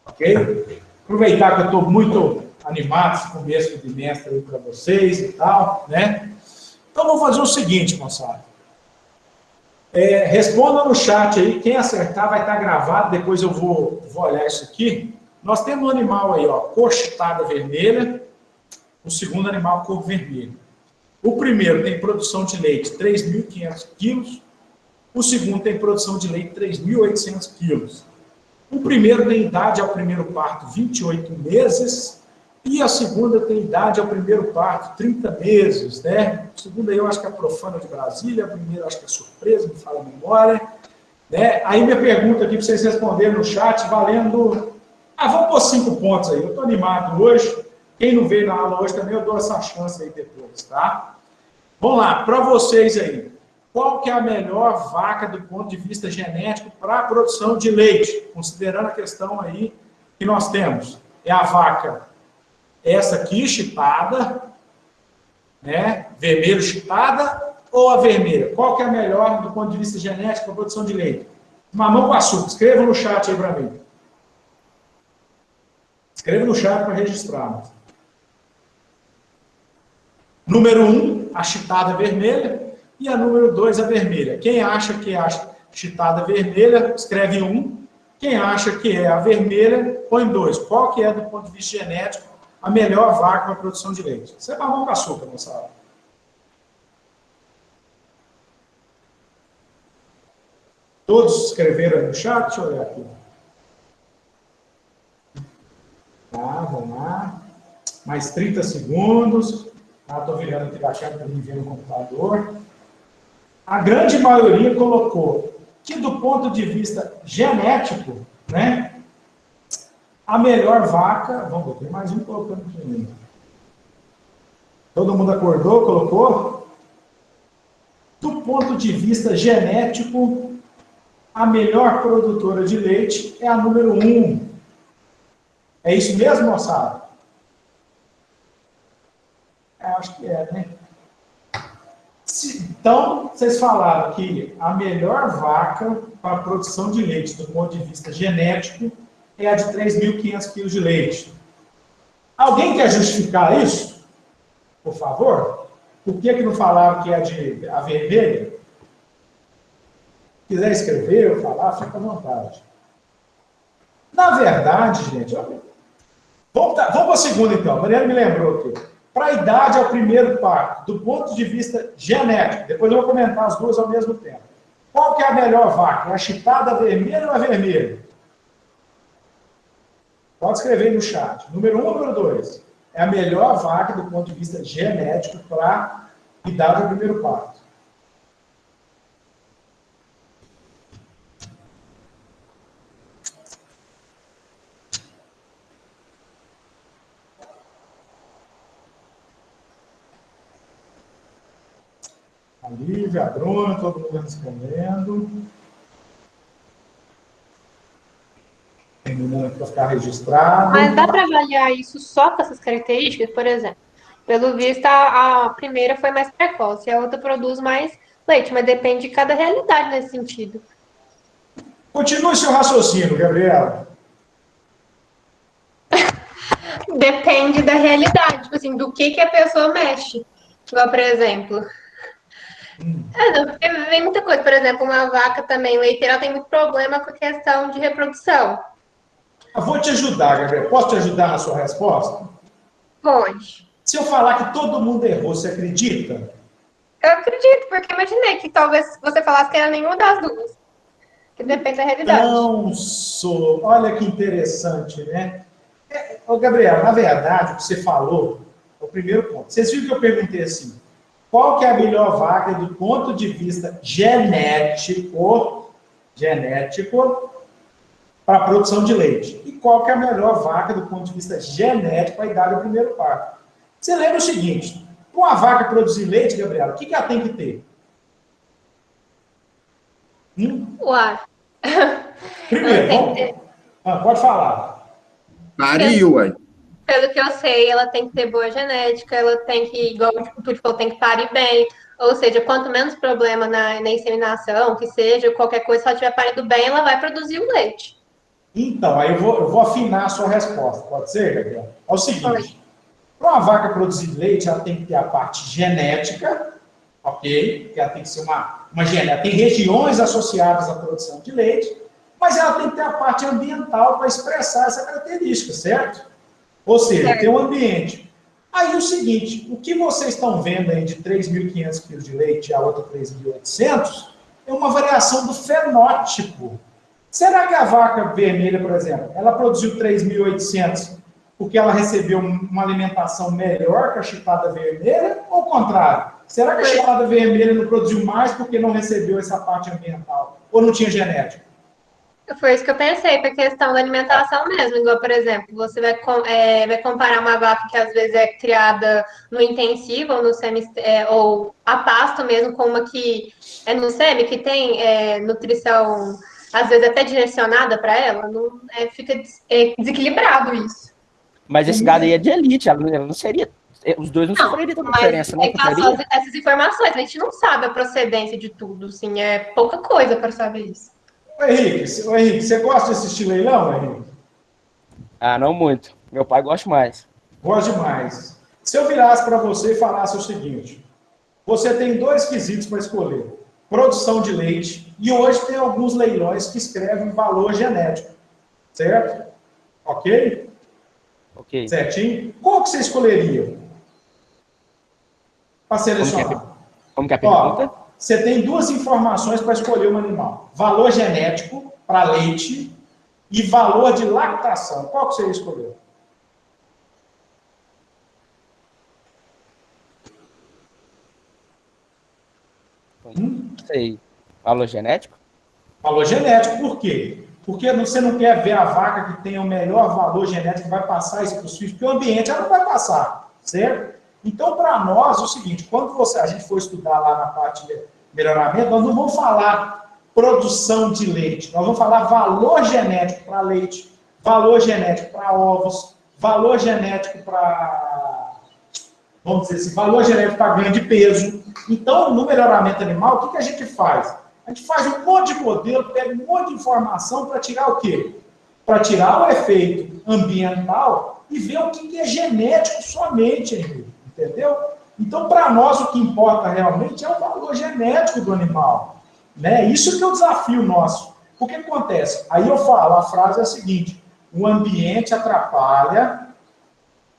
Ok? Aproveitar que eu estou muito animado esse começo de bimestre aí para vocês e tal, né? Então, vamos fazer o seguinte, moçada. Responda no chat aí, quem acertar vai estar gravado, depois eu vou olhar isso aqui. Nós temos um animal aí, ó, cor chitada vermelha, o segundo animal cor vermelha. O primeiro tem produção de leite 3.500 quilos, o segundo tem produção de leite 3.800 quilos. O primeiro tem idade ao primeiro parto 28 meses e a segunda tem idade ao primeiro parto 30 meses, né? A segunda eu acho que é a Profana de Brasília, a primeira acho que é Surpresa, me fala a memória. Né? Aí minha pergunta aqui para vocês responderem no chat, valendo... vamos pôr 5 pontos aí, eu estou animado hoje. Quem não veio na aula hoje também, eu dou essa chance aí depois, tá? Vamos lá, para vocês aí. Qual que é a melhor vaca do ponto de vista genético para a produção de leite? Considerando a questão aí que nós temos. É a vaca, essa aqui, chipada, né? Vermelho chipada, ou a vermelha? Qual que é a melhor do ponto de vista genético para a produção de leite? Mamão com açúcar. Escreva no chat aí para mim. Escreva no chat para registrar. Número 1, a chitada vermelha, e a número 2, a vermelha. Quem acha que é a chitada vermelha, escreve 1. Quem acha que é a vermelha, põe 2. Qual que é, do ponto de vista genético, a melhor vaca para a produção de leite? Isso é mamão com açúcar, moçada. Todos escreveram aí no chat? Deixa eu olhar aqui. Tá, vamos lá. Mais 30 segundos. Estou virando aqui da câmera para me ver no computador. A grande maioria colocou que, do ponto de vista genético, né, a melhor vaca... Vamos ver, tem mais um colocando aqui. Todo mundo acordou, colocou? Do ponto de vista genético, a melhor produtora de leite é a número 1. É isso mesmo, moçada? Acho que é, né? Então, vocês falaram que a melhor vaca para a produção de leite, do ponto de vista genético, é a de 3.500 quilos de leite. Alguém quer justificar isso? Por favor? Por que não falaram que é a vermelha? Se quiser escrever ou falar, fica à vontade. Na verdade, gente, vamos para a segunda, então. A Mariana me lembrou aqui. Para a idade ao primeiro parto, do ponto de vista genético, depois eu vou comentar as duas ao mesmo tempo. Qual que é a melhor vaca? É a chitada vermelha ou a vermelha? Pode escrever aí no chat. Número 1 ou número 2? É a melhor vaca do ponto de vista genético para a idade ao primeiro parto. A Lívia, a Bruna, todo mundo respondendo. Terminando para ficar registrado. Mas dá para avaliar isso só com essas características? Por exemplo, pelo visto, a primeira foi mais precoce, a outra produz mais leite, mas depende de cada realidade nesse sentido. Continue seu raciocínio, Gabriela. Depende da realidade, tipo assim, do que a pessoa mexe. Igual, por exemplo... não, porque vem muita coisa. Por exemplo, uma vaca também leiteira tem muito problema com a questão de reprodução. Eu vou te ajudar, Gabriela. Posso te ajudar na sua resposta? Pode. Se eu falar que todo mundo errou, você acredita? Eu acredito, porque imaginei que talvez você falasse que era nenhuma das duas. Que depende da realidade. Não sou. Olha que interessante, né? Ô, Gabriela, na verdade, o que você falou é o primeiro ponto. Vocês viram que eu perguntei assim, qual que é a melhor vaca do ponto de vista genético para a produção de leite? E qual que é a melhor vaca do ponto de vista genético para a idade do primeiro parto? Você lembra o seguinte, para uma vaca produzir leite, Gabriela, o que ela tem que ter? Uai. Primeiro, pode falar. Pariu, ué. Pelo que eu sei, ela tem que ter boa genética, ela tem que, igual o Tuti falou, tem que parir bem. Ou seja, quanto menos problema na inseminação, que seja, qualquer coisa, se ela estiver parindo bem, ela vai produzir o leite. Então, aí eu vou afinar a sua resposta. Pode ser, Gabriela? É o seguinte, para uma vaca produzir leite, ela tem que ter a parte genética, ok? Que ela tem que ser uma genética. Tem regiões associadas à produção de leite, mas ela tem que ter a parte ambiental para expressar essa característica, certo? Ou seja, tem um ambiente. Aí o seguinte, o que vocês estão vendo aí de 3.500 quilos de leite e a outra 3.800 é uma variação do fenótipo. Será que a vaca vermelha, por exemplo, ela produziu 3.800 porque ela recebeu uma alimentação melhor que a chipada vermelha, ou o contrário? Será que a chipada vermelha não produziu mais porque não recebeu essa parte ambiental? Ou não tinha genética? Foi isso que eu pensei, para a questão da alimentação mesmo. Igual, por exemplo, você vai comparar uma vaca que às vezes é criada no intensivo ou no semi, ou a pasto mesmo, com uma que é no semi, que tem nutrição, às vezes até direcionada para ela, não, fica desequilibrado isso. Mas esse gado aí é de elite, ela não seria. Os dois não sofreriam tanta diferença, não? Essas informações, a gente não sabe a procedência de tudo, assim, é pouca coisa para saber isso. Ô Henrique, você gosta de assistir leilão, Henrique? Ah, não muito. Meu pai gosta mais. Gosto demais. Se eu virasse para você e falasse o seguinte, você tem 2 quesitos para escolher, produção de leite, e hoje tem alguns leilões que escrevem valor genético, certo? Ok? Ok. Certinho? Qual que você escolheria para selecionar? Como que é a pergunta? Ó, você tem 2 informações para escolher um animal. Valor genético para leite e valor de lactação. Qual que você ia escolher? Não sei. Valor genético? Valor genético, por quê? Porque você não quer ver a vaca que tem o melhor valor genético, vai passar isso para os filhos, porque o ambiente ela não vai passar, certo? Então, para nós, é o seguinte, quando a gente for estudar lá na parte de melhoramento, nós não vamos falar produção de leite, nós vamos falar valor genético para leite, valor genético para ovos, valor genético para, vamos dizer assim, valor genético para ganho de peso. Então, no melhoramento animal, o que a gente faz? A gente faz um monte de modelo, pega um monte de informação para tirar o quê? Para tirar o efeito ambiental e ver o que é genético somente, Henrique, entendeu? Então, para nós, o que importa realmente é o valor genético do animal. Né? Isso que é o desafio nosso. O que acontece? Aí eu falo, a frase é a seguinte, o ambiente atrapalha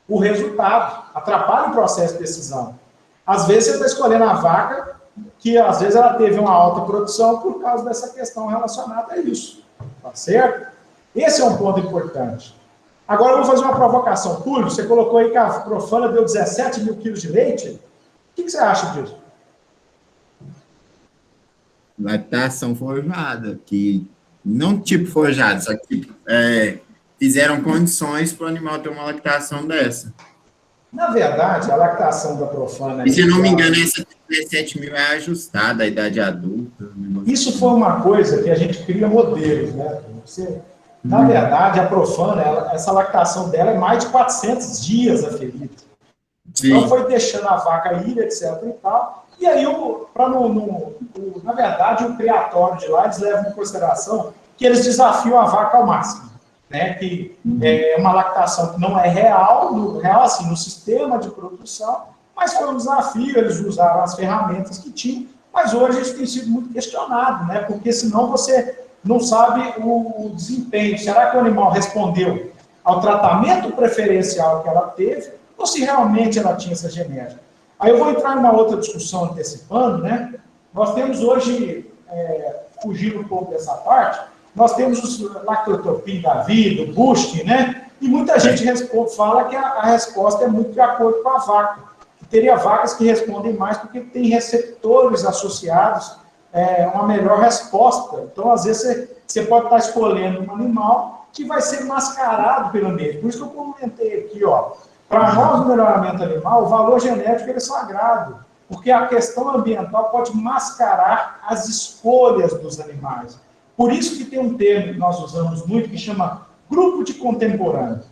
o resultado, atrapalha o processo de decisão. Às vezes você está escolhendo a vaca que às vezes ela teve uma alta produção por causa dessa questão relacionada a isso. Tá certo? Esse é um ponto importante. Agora eu vou fazer uma provocação. Túlio, você colocou aí que a Profana deu 17 mil quilos de leite. O que você acha disso? Lactação forjada, que não tipo forjada, só que fizeram condições para o animal ter uma lactação dessa. Na verdade, a lactação da Profana... E se não me engano, essa 17 mil é ajustada à idade adulta. Isso foi uma coisa que a gente cria modelos, né? Na verdade, a Profana, essa lactação dela é mais de 400 dias aferida. Então, foi deixando a vaca ir, etc. e tal. E aí, na verdade, o criatório de lá, eles levam em consideração que eles desafiam a vaca ao máximo. Né, que é uma lactação que não é real assim, no sistema de produção, mas foi um desafio, eles usaram as ferramentas que tinham, mas hoje isso tem sido muito questionado, né, porque senão você não sabe o desempenho. Será que o animal respondeu ao tratamento preferencial que ela teve, ou se realmente ela tinha essa genética? Aí eu vou entrar em uma outra discussão antecipando, né? Nós temos hoje, fugindo um pouco dessa parte, nós temos os lactotropin da vida, o boost, né? E muita gente fala que a resposta é muito de acordo com a vaca. Teria vacas que respondem mais porque tem receptores associados, uma melhor resposta. Então, às vezes, você pode estar escolhendo um animal que vai ser mascarado pelo ambiente. Por isso que eu comentei aqui, ó. Para nós, no melhoramento animal, o valor genético é sagrado, porque a questão ambiental pode mascarar as escolhas dos animais. Por isso que tem um termo que nós usamos muito que chama grupo de contemporâneos.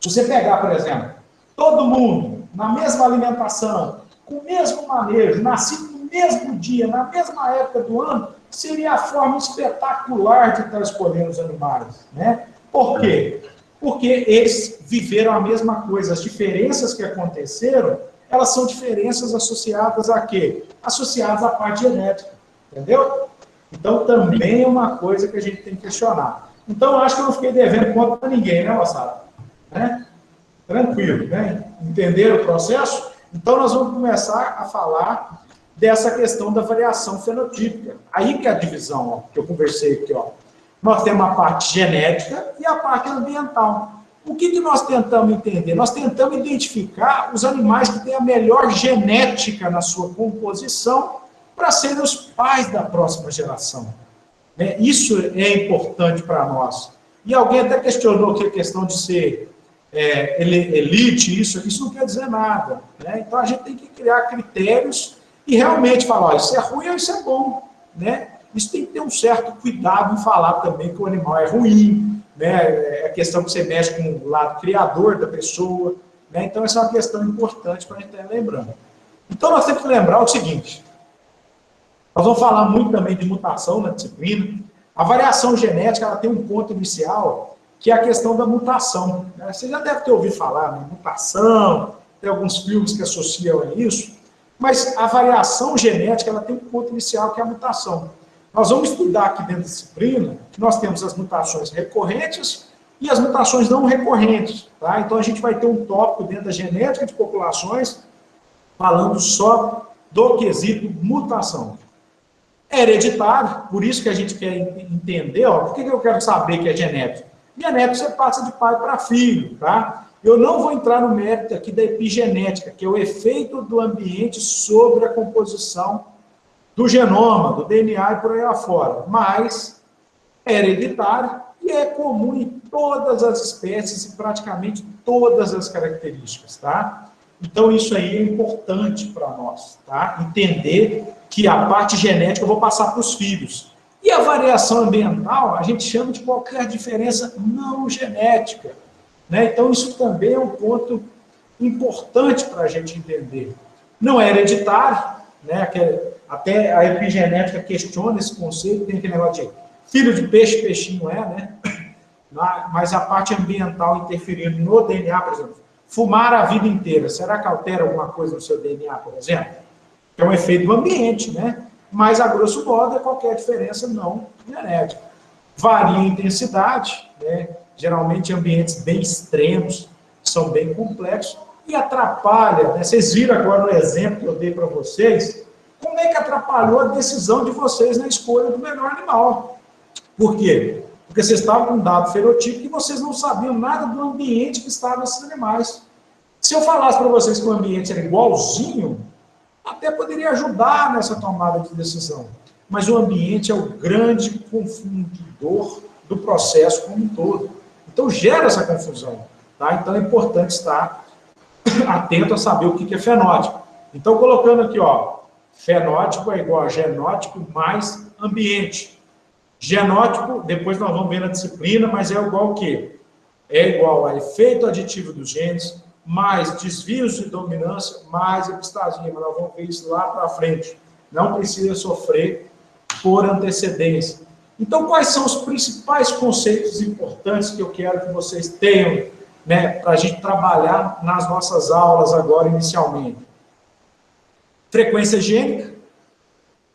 Se você pegar, por exemplo, todo mundo na mesma alimentação, com o mesmo manejo, nascido no mesmo dia, na mesma época do ano, seria a forma espetacular de estar escolhendo os animais. Né? Por quê? Porque eles viveram a mesma coisa. As diferenças que aconteceram, elas são diferenças associadas a quê? Associadas à parte genética. Entendeu? Então, também é uma coisa que a gente tem que questionar. Então, eu acho que eu não fiquei devendo conta para ninguém, né, moçada? Né? Tranquilo, né? Entenderam o processo? Então, nós vamos começar a falar dessa questão da variação fenotípica. Aí que é a divisão, ó, que eu conversei aqui, ó. Nós temos a parte genética e a parte ambiental. O que nós tentamos entender? Nós tentamos identificar os animais que têm a melhor genética na sua composição para serem os pais da próxima geração. Isso é importante para nós. E alguém até questionou que a questão de ser elite, isso não quer dizer nada. Né? Então, a gente tem que criar critérios e realmente falar, ó, isso é ruim ou isso é bom. Né? Isso tem que ter um certo cuidado em falar também que o animal é ruim, né? É a questão que você mexe com o lado criador da pessoa. Né? Então, essa é uma questão importante para a gente estar lembrando. Então, nós temos que lembrar o seguinte, nós vamos falar muito também de mutação na disciplina. A variação genética ela tem um ponto inicial, que é a questão da mutação. Né? Você já deve ter ouvido falar, né? Mutação, tem alguns filmes que associam a isso, mas a variação genética ela tem um ponto inicial, que é a mutação. Nós vamos estudar aqui dentro da disciplina que nós temos as mutações recorrentes e as mutações não recorrentes. Tá? Então, a gente vai ter um tópico dentro da genética de populações falando só do quesito mutação. É hereditário, por isso que a gente quer entender, ó, por que eu quero saber que é genético? Genético você passa de pai para filho, tá? Eu não vou entrar no mérito aqui da epigenética, que é o efeito do ambiente sobre a composição do genoma, do DNA e por aí afora, mas é hereditário e é comum em todas as espécies e praticamente todas as características, tá? Então, isso aí é importante para nós, tá? Entender que a parte genética eu vou passar para os filhos. E a variação ambiental, a gente chama de qualquer diferença não genética. Né? Então, isso também é um ponto importante para a gente entender. Não é hereditário, né? Até a epigenética questiona esse conceito, tem aquele negócio de filho de peixe, peixinho né? Mas a parte ambiental interferindo no DNA, por exemplo, fumar a vida inteira, será que altera alguma coisa no seu DNA, por exemplo? É um efeito do ambiente, né? Mas, a grosso modo, é qualquer diferença não genética. Varia a intensidade, né? Geralmente ambientes bem extremos, são bem complexos, e atrapalha, né? Vocês viram agora no exemplo que eu dei para vocês, como é que atrapalhou a decisão de vocês na escolha do melhor animal. Por quê? Porque vocês estavam com um dado fenotípico e vocês não sabiam nada do ambiente que estavam esses animais. Se eu falasse para vocês que o ambiente era igualzinho, até poderia ajudar nessa tomada de decisão. Mas o ambiente é o grande confundidor do processo como um todo. Então, gera essa confusão. Tá? Então, é importante estar atento a saber o que é fenótipo. Então, colocando aqui, ó, fenótipo é igual a genótipo mais ambiente. Genótipo, depois nós vamos ver na disciplina, mas é igual ao quê? É igual a efeito aditivo dos genes, mais desvios de dominância, mais epistasia. Mas nós vamos ver isso lá para frente. Não precisa sofrer por antecedência. Então, quais são os principais conceitos importantes que eu quero que vocês tenham, né, para a gente trabalhar nas nossas aulas agora, inicialmente? Frequência gênica,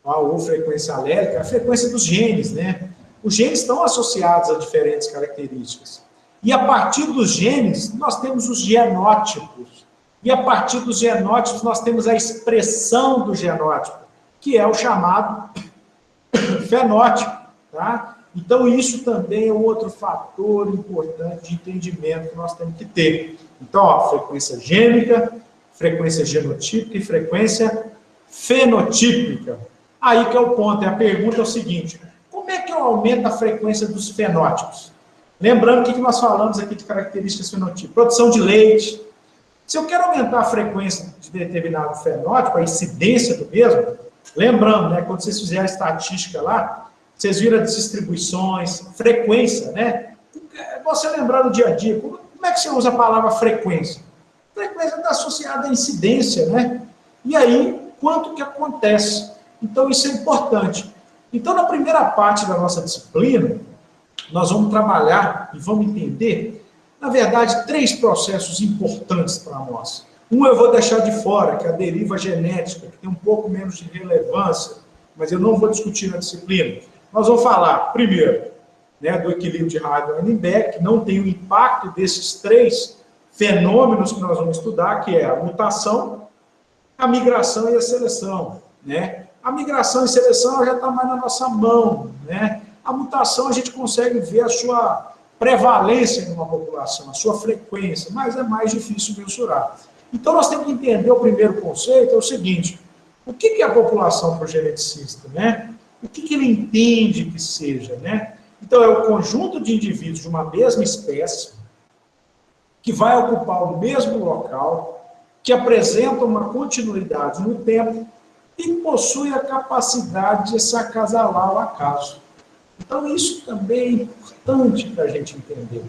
ou frequência alélica, a frequência dos genes, né? Os genes estão associados a diferentes características. E a partir dos genes, nós temos os genótipos. E a partir dos genótipos, nós temos a expressão do genótipo, que é o chamado fenótipo. Tá? Então, isso também é um outro fator importante de entendimento que nós temos que ter. Então, ó, frequência gênica, frequência genotípica e frequência fenotípica. Aí que é o ponto, a pergunta é o seguinte, como é que eu aumento a frequência dos fenótipos? Lembrando que nós falamos aqui de características fenotípicas, produção de leite. Se eu quero aumentar a frequência de determinado fenótipo, a incidência do mesmo, lembrando, né, quando vocês fizerem a estatística lá, vocês viram as distribuições, frequência, né? Você lembrar no dia a dia, como é que você usa a palavra frequência? Frequência está associada à incidência, né? E aí, quanto que acontece? Então, isso é importante. Então, na primeira parte da nossa disciplina, nós vamos trabalhar e vamos entender, na verdade, 3 processos importantes para nós. Um eu vou deixar de fora, que é a deriva genética, que tem um pouco menos de relevância, mas eu não vou discutir na disciplina. Nós vamos falar, primeiro, né, do equilíbrio de Heidelberg-Weinberg, que não tem o impacto desses 3 fenômenos que nós vamos estudar, que é a mutação, a migração e a seleção, né? A migração e seleção já está mais na nossa mão, né? A mutação a gente consegue ver a sua prevalência em uma população, a sua frequência, mas é mais difícil mensurar. Então, nós temos que entender o primeiro conceito, é o seguinte, o que é a população para o geneticista, né? O que ele entende que seja, né? Então, é o conjunto de indivíduos de uma mesma espécie que vai ocupar o mesmo local, que apresenta uma continuidade no tempo e possui a capacidade de se acasalar ao acaso. Então, isso também é importante para a gente entender,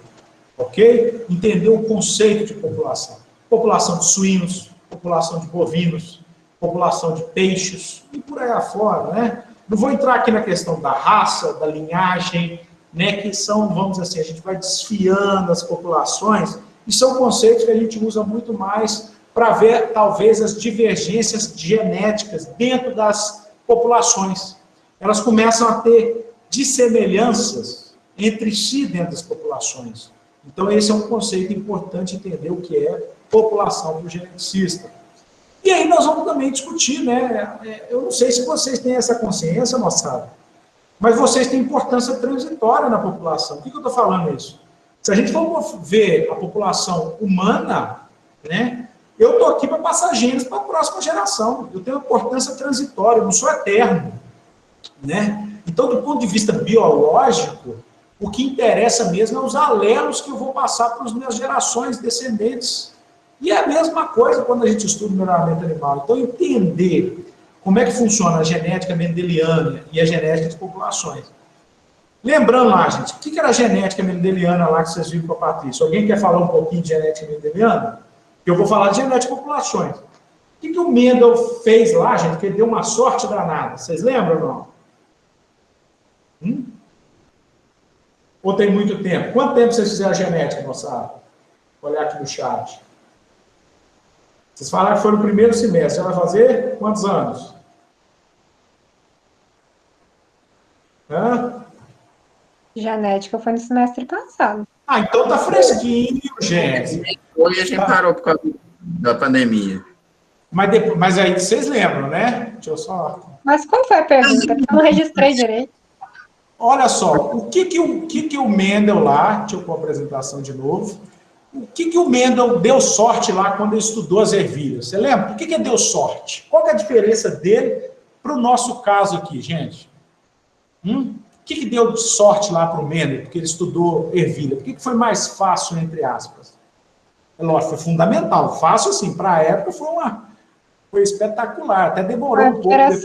ok? Entender o conceito de população. População de suínos, população de bovinos, população de peixes e por aí afora, né? Não vou entrar aqui na questão da raça, da linhagem, né? Que são, vamos dizer assim, a gente vai desfiando as populações e são conceitos que a gente usa muito mais para ver, talvez, as divergências genéticas dentro das populações. Elas começam a ter dissemelhanças entre si dentro das populações. Então, esse é um conceito importante entender o que é população para o geneticista. E aí nós vamos também discutir, né? Eu não sei se vocês têm essa consciência, moçada, mas vocês têm importância transitória na população. Por que eu estou falando isso? Se a gente for ver a população humana, né? Eu estou aqui para passar genes para a próxima geração. Eu tenho importância transitória, eu não sou eterno, né? Então, do ponto de vista biológico, o que interessa mesmo é os alelos que eu vou passar para as minhas gerações descendentes. E é a mesma coisa quando a gente estuda o melhoramento animal. Então, entender como é que funciona a genética mendeliana e a genética de populações. Lembrando lá, gente, o que era a genética mendeliana lá que vocês viram com a Patrícia? Alguém quer falar um pouquinho de genética mendeliana? Eu vou falar de genética de populações. O que o Mendel fez lá, gente, que ele deu uma sorte danada? Vocês lembram ou não? Ou tem muito tempo? Quanto tempo vocês fizeram a genética, moçada? Vou olhar aqui no chat. Vocês falaram que foi no primeiro semestre. Você vai fazer quantos anos? Hã? Genética foi no semestre passado. Ah, então tá fresquinho, gente. Hoje a gente parou por causa da pandemia. Mas aí vocês lembram, né? Deixa eu só... Mas qual foi a pergunta? Eu não registrei direito. Olha só, o que o Mendel lá, deixa eu pôr a apresentação de novo, o que o Mendel deu sorte lá quando ele estudou as ervilhas? Você lembra? Por que deu sorte? Qual que é a diferença dele para o nosso caso aqui, gente? O que deu sorte lá para o Mendel, porque ele estudou ervilha? Por que foi mais fácil, entre aspas? É lógico, foi fundamental. Fácil, assim, para a época foi espetacular, até demorou um pouco depois.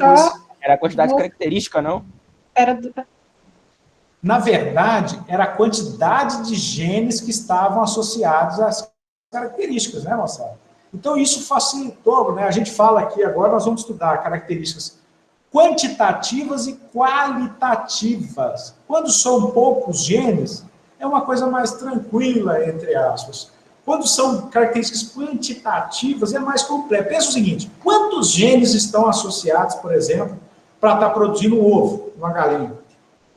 Era a quantidade de característica, não? Na verdade, era a quantidade de genes que estavam associados às características, né, moçada? Então, isso facilitou, né? A gente fala aqui agora, nós vamos estudar características quantitativas e qualitativas. Quando são poucos genes, é uma coisa mais tranquila, entre aspas. Quando são características quantitativas, é mais complexo. Pensa o seguinte, quantos genes estão associados, por exemplo, para estar produzindo um ovo, uma galinha?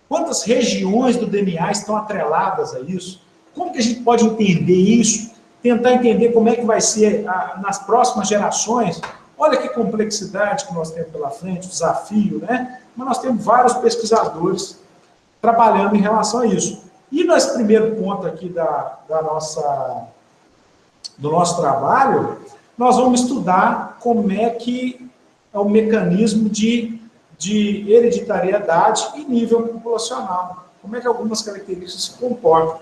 Quantas regiões do DNA estão atreladas a isso? Como que a gente pode entender isso? Tentar entender como é que vai ser nas próximas gerações. Olha que complexidade que nós temos pela frente, desafio, né? Mas nós temos vários pesquisadores trabalhando em relação a isso. E nesse primeiro ponto aqui do nosso trabalho, nós vamos estudar como é que é o mecanismo de hereditariedade e nível populacional. Como é que algumas características se comportam.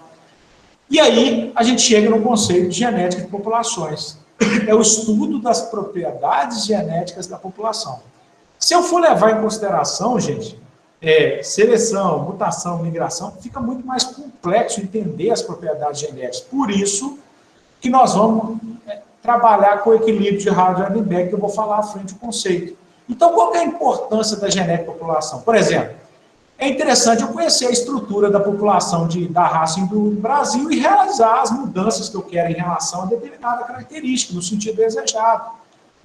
E aí, a gente chega no conceito de genética de populações. É o estudo das propriedades genéticas da população. Se eu for levar em consideração, gente, seleção, mutação, migração, fica muito mais complexo entender as propriedades genéticas. Por isso que nós vamos trabalhar com o equilíbrio de Hardy-Weinberg, que eu vou falar à frente do conceito. Então, qual é a importância da genética da população? Por exemplo, é interessante eu conhecer a estrutura da população da raça do Brasil e realizar as mudanças que eu quero em relação a determinada característica, no sentido desejado,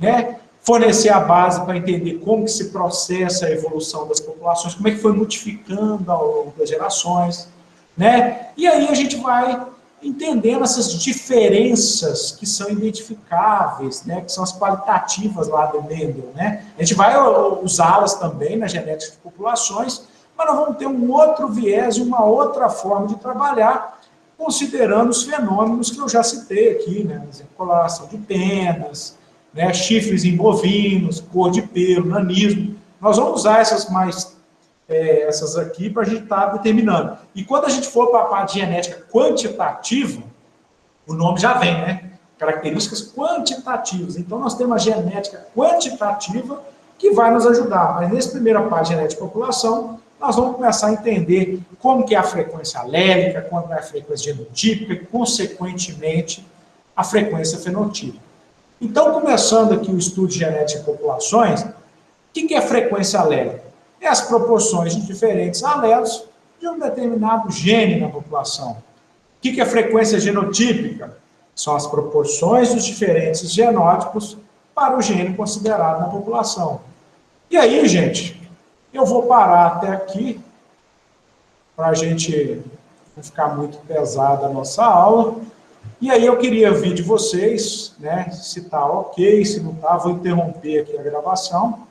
né? Fornecer a base para entender como que se processa a evolução das populações, como é que foi modificando ao longo das gerações, né? E aí a gente vai entendendo essas diferenças que são identificáveis, né, que são as qualitativas lá do Mendel, né? A gente vai usá-las também na genética de populações, mas nós vamos ter um outro viés e uma outra forma de trabalhar, considerando os fenômenos que eu já citei aqui, né? Coloração de penas, né? Chifres em bovinos, cor de pelo, nanismo. Nós vamos usar essas aqui para a gente estar determinando. E quando a gente for para a parte de genética quantitativa, o nome já vem, né? Características quantitativas. Então, nós temos a genética quantitativa que vai nos ajudar. Mas nessa primeira parte de genética de população, nós vamos começar a entender como que é a frequência alélica, como é a frequência genotípica e, consequentemente, a frequência fenotípica. Então, começando aqui o estudo de genética de populações, o que é frequência alélica? É as proporções de diferentes alelos de um determinado gene na população. O que é frequência genotípica? São as proporções dos diferentes genótipos para o gene considerado na população. E aí, gente, eu vou parar até aqui, para a gente não ficar muito pesada a nossa aula. E aí eu queria ouvir de vocês, né, se está ok, se não está, vou interromper aqui a gravação.